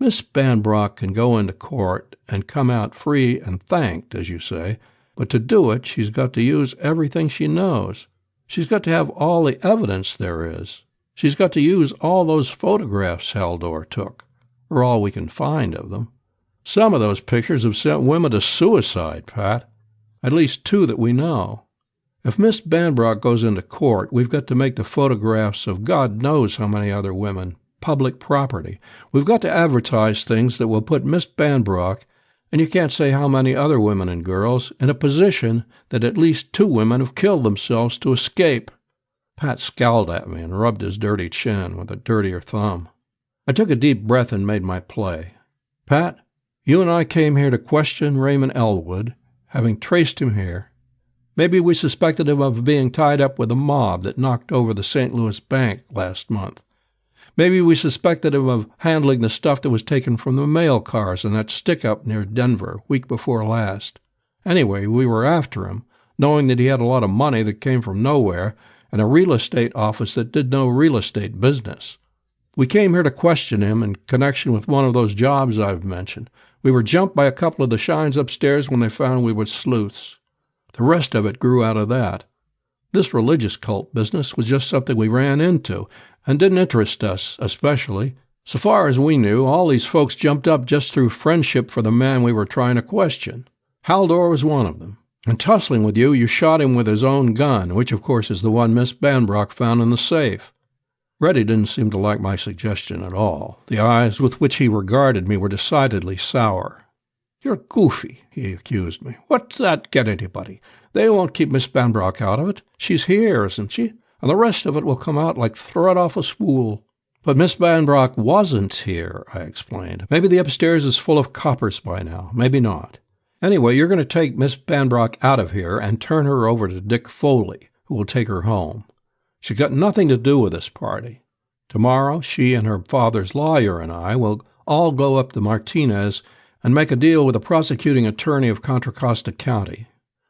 "Miss Bandbrock can go into court and come out free and thanked, as you say, but to do it she's got to use everything she knows. She's got to have all the evidence there is. She's got to use all those photographs Haldor took, or all we can find of them. Some of those pictures have sent women to suicide, Pat. At least 2 that we know. If Miss Bandbrock goes into court, we've got to make the photographs of God knows how many other women public property. We've got to advertise things that will put Miss Bandbrock, and you can't say how many other women and girls, in a position that at least 2 women have killed themselves to escape. Pat scowled at me and rubbed his dirty chin with a dirtier thumb. I took a deep breath and made my play. Pat, you and I came here to question Raymond Elwood, having traced him here. Maybe we suspected him of being tied up with a mob that knocked over the St. Louis bank last month. Maybe we suspected him of handling the stuff that was taken from the mail cars in that stick-up near Denver, week before last. Anyway, we were after him, knowing that he had a lot of money that came from nowhere and a real estate office that did no real estate business. We came here to question him in connection with one of those jobs I've mentioned. We were jumped by a couple of the shines upstairs when they found we were sleuths. The rest of it grew out of that. This religious cult business was just something we ran into and didn't interest us especially. So far as we knew, all these folks jumped up just through friendship for the man we were trying to question. Haldor was one of them. And tussling with you, you shot him with his own gun, which of course is the one Miss Bandbrock found in the safe. Reddy didn't seem to like my suggestion at all. The eyes with which he regarded me were decidedly sour. "You're goofy," he accused me. "What's that get anybody? They won't keep Miss Bandbrock out of it. She's here, isn't she? And the rest of it will come out like thread off a spool." "But Miss Bandbrock wasn't here," I explained. "Maybe the upstairs is full of coppers by now. Maybe not. Anyway, you're going to take Miss Bandbrock out of here and turn her over to Dick Foley, who will take her home. She's got nothing to do with this party. Tomorrow, she and her father's lawyer and I will all go up to Martinez and make a deal with the prosecuting attorney of Contra Costa County.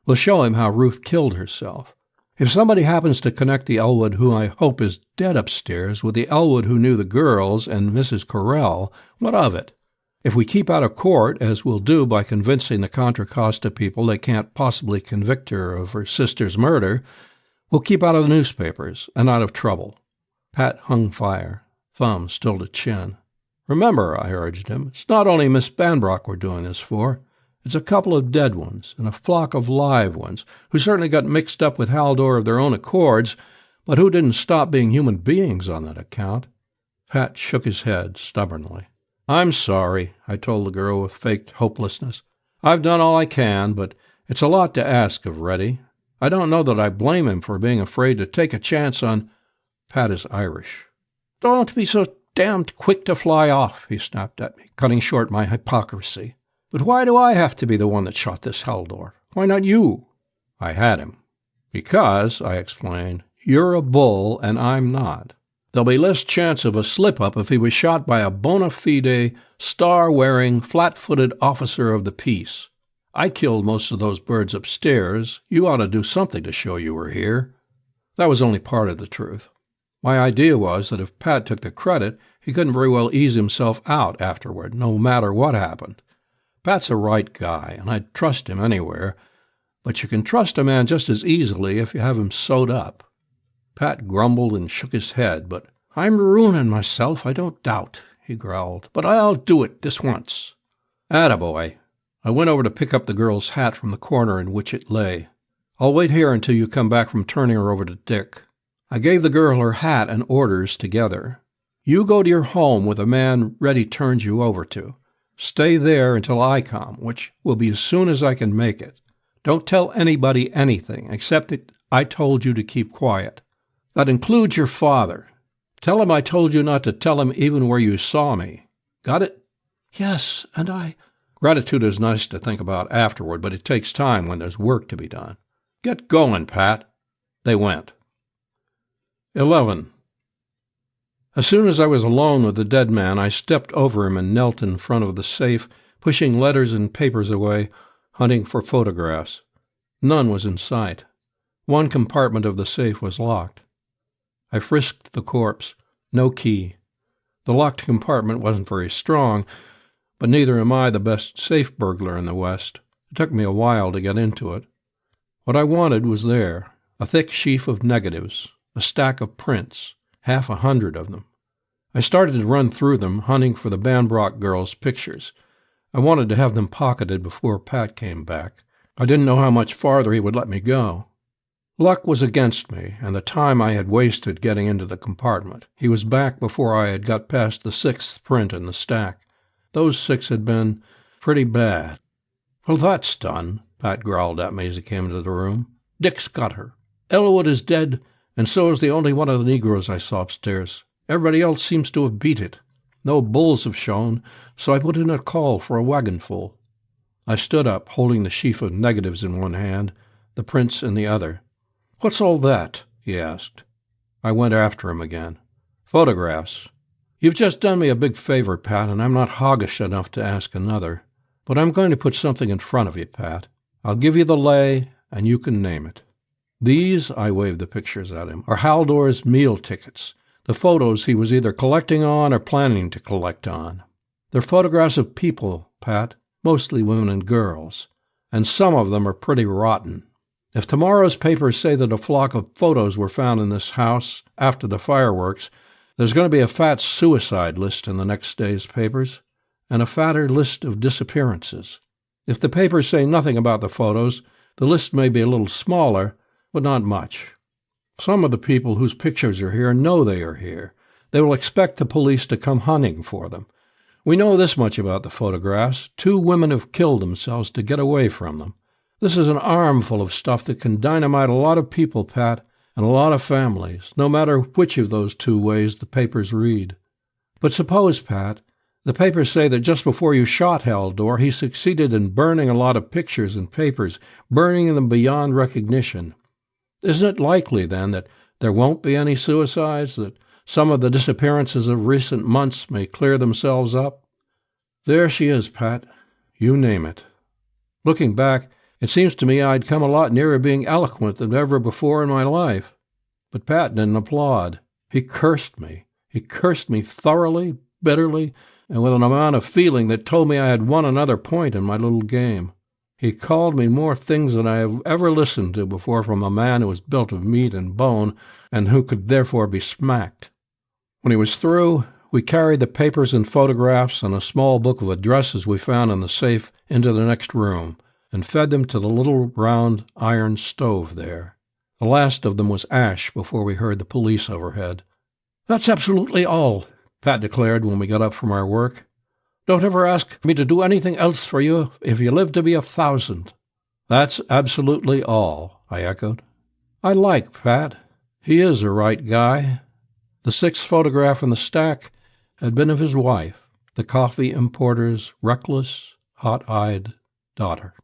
We'll show him how Ruth killed herself. If somebody happens to connect the Elwood who I hope is dead upstairs with the Elwood who knew the girls and Mrs. Correll, what of it? If we keep out of court, as we'll do by convincing the Contra Costa people they can't possibly convict her of her sister's murder, we'll keep out of the newspapers and out of trouble." Pat hung fire, thumb still to chin. "Remember," I urged him, "it's not only Miss Bandbrock we're doing this for. It's a couple of dead ones and a flock of live ones who certainly got mixed up with Haldor of their own accords, but who didn't stop being human beings on that account." Pat shook his head stubbornly. "I'm sorry," I told the girl with faked hopelessness. "I've done all I can, but it's a lot to ask of Reddy. I don't know that I blame him for being afraid to take a chance on—" Pat is Irish. "Don't be so damned quick to fly off," he snapped at me, cutting short my hypocrisy. "But why do I have to be the one that shot this Haldor? Why not you?" I had him. "Because," I explained, "you're a bull and I'm not. There'll be less chance of a slip-up if he was shot by a bona fide, star-wearing, flat-footed officer of the peace. I killed most of those birds upstairs. You ought to do something to show you were here." That was only part of the truth. My idea was that if Pat took the credit, he couldn't very well ease himself out afterward, no matter what happened. Pat's a right guy, and I'd trust him anywhere, but you can trust a man just as easily if you have him sewed up. Pat grumbled and shook his head, but "I'm ruining myself, I don't doubt," he growled, "but I'll do it this once." "Attaboy." I went over to pick up the girl's hat from the corner in which it lay. "I'll wait here until you come back from turning her over to Dick." I gave the girl her hat and orders together. "You go to your home with the man Reddy turns you over to. Stay there until I come, which will be as soon as I can make it. Don't tell anybody anything, except that I told you to keep quiet. That includes your father. Tell him I told you not to tell him even where you saw me. Got it?" "Yes, and I—" "Gratitude is nice to think about afterward, but it takes time when there's work to be done. Get going, Pat." They went. 11. As soon as I was alone with the dead man, I stepped over him and knelt in front of the safe, pushing letters and papers away, hunting for photographs. None was in sight. One compartment of the safe was locked. I frisked the corpse. No key. The locked compartment wasn't very strong, but neither am I the best safe burglar in the West. It took me a while to get into it. What I wanted was there, a thick sheaf of negatives, a stack of prints. 100 of them. I started to run through them, hunting for the Bandbrock girls' pictures. I wanted to have them pocketed before Pat came back. I didn't know how much farther he would let me go. Luck was against me, and the time I had wasted getting into the compartment. He was back before I had got past the 6th print in the stack. Those 6 had been pretty bad. "Well, that's done," Pat growled at me as he came into the room. "Dick's got her. Elwood is dead, and so is the only one of the Negroes I saw upstairs. Everybody else seems to have beat it. No bulls have shown, so I put in a call for a wagonful." I stood up, holding the sheaf of negatives in one hand, the prints in the other. "What's all that?" he asked. I went after him again. "Photographs. You've just done me a big favor, Pat, and I'm not hoggish enough to ask another. But I'm going to put something in front of you, Pat. I'll give you the lay, and you can name it. These," I waved the pictures at him, "are Haldor's meal tickets, the photos he was either collecting on or planning to collect on. They're photographs of people, Pat, mostly women and girls, and some of them are pretty rotten. If tomorrow's papers say that a flock of photos were found in this house after the fireworks, there's going to be a fat suicide list in the next day's papers, and a fatter list of disappearances. If the papers say nothing about the photos, the list may be a little smaller, but not much. Some of the people whose pictures are here know they are here. They will expect the police to come hunting for them. We know this much about the photographs. 2 women have killed themselves to get away from them. This is an armful of stuff that can dynamite a lot of people, Pat, and a lot of families, no matter which of those 2 ways the papers read. But suppose, Pat, the papers say that just before you shot Haldor, he succeeded in burning a lot of pictures and papers, burning them beyond recognition. Isn't it likely, then, that there won't be any suicides, that some of the disappearances of recent months may clear themselves up? There she is, Pat. You name it." Looking back, it seems to me I'd come a lot nearer being eloquent than ever before in my life. But Pat didn't applaud. He cursed me. He cursed me thoroughly, bitterly, and with an amount of feeling that told me I had won another point in my little game. He called me more things than I have ever listened to before from a man who was built of meat and bone, and who could therefore be smacked. When he was through, we carried the papers and photographs and a small book of addresses we found in the safe into the next room, and fed them to the little round iron stove there. The last of them was ash before we heard the police overhead. "That's absolutely all," Pat declared when we got up from our work. "Don't ever ask me to do anything else for you if you live to be 1,000. "That's absolutely all," I echoed. I like Pat. He is a right guy. The 6th photograph in the stack had been of his wife, the coffee importer's reckless, hot-eyed daughter.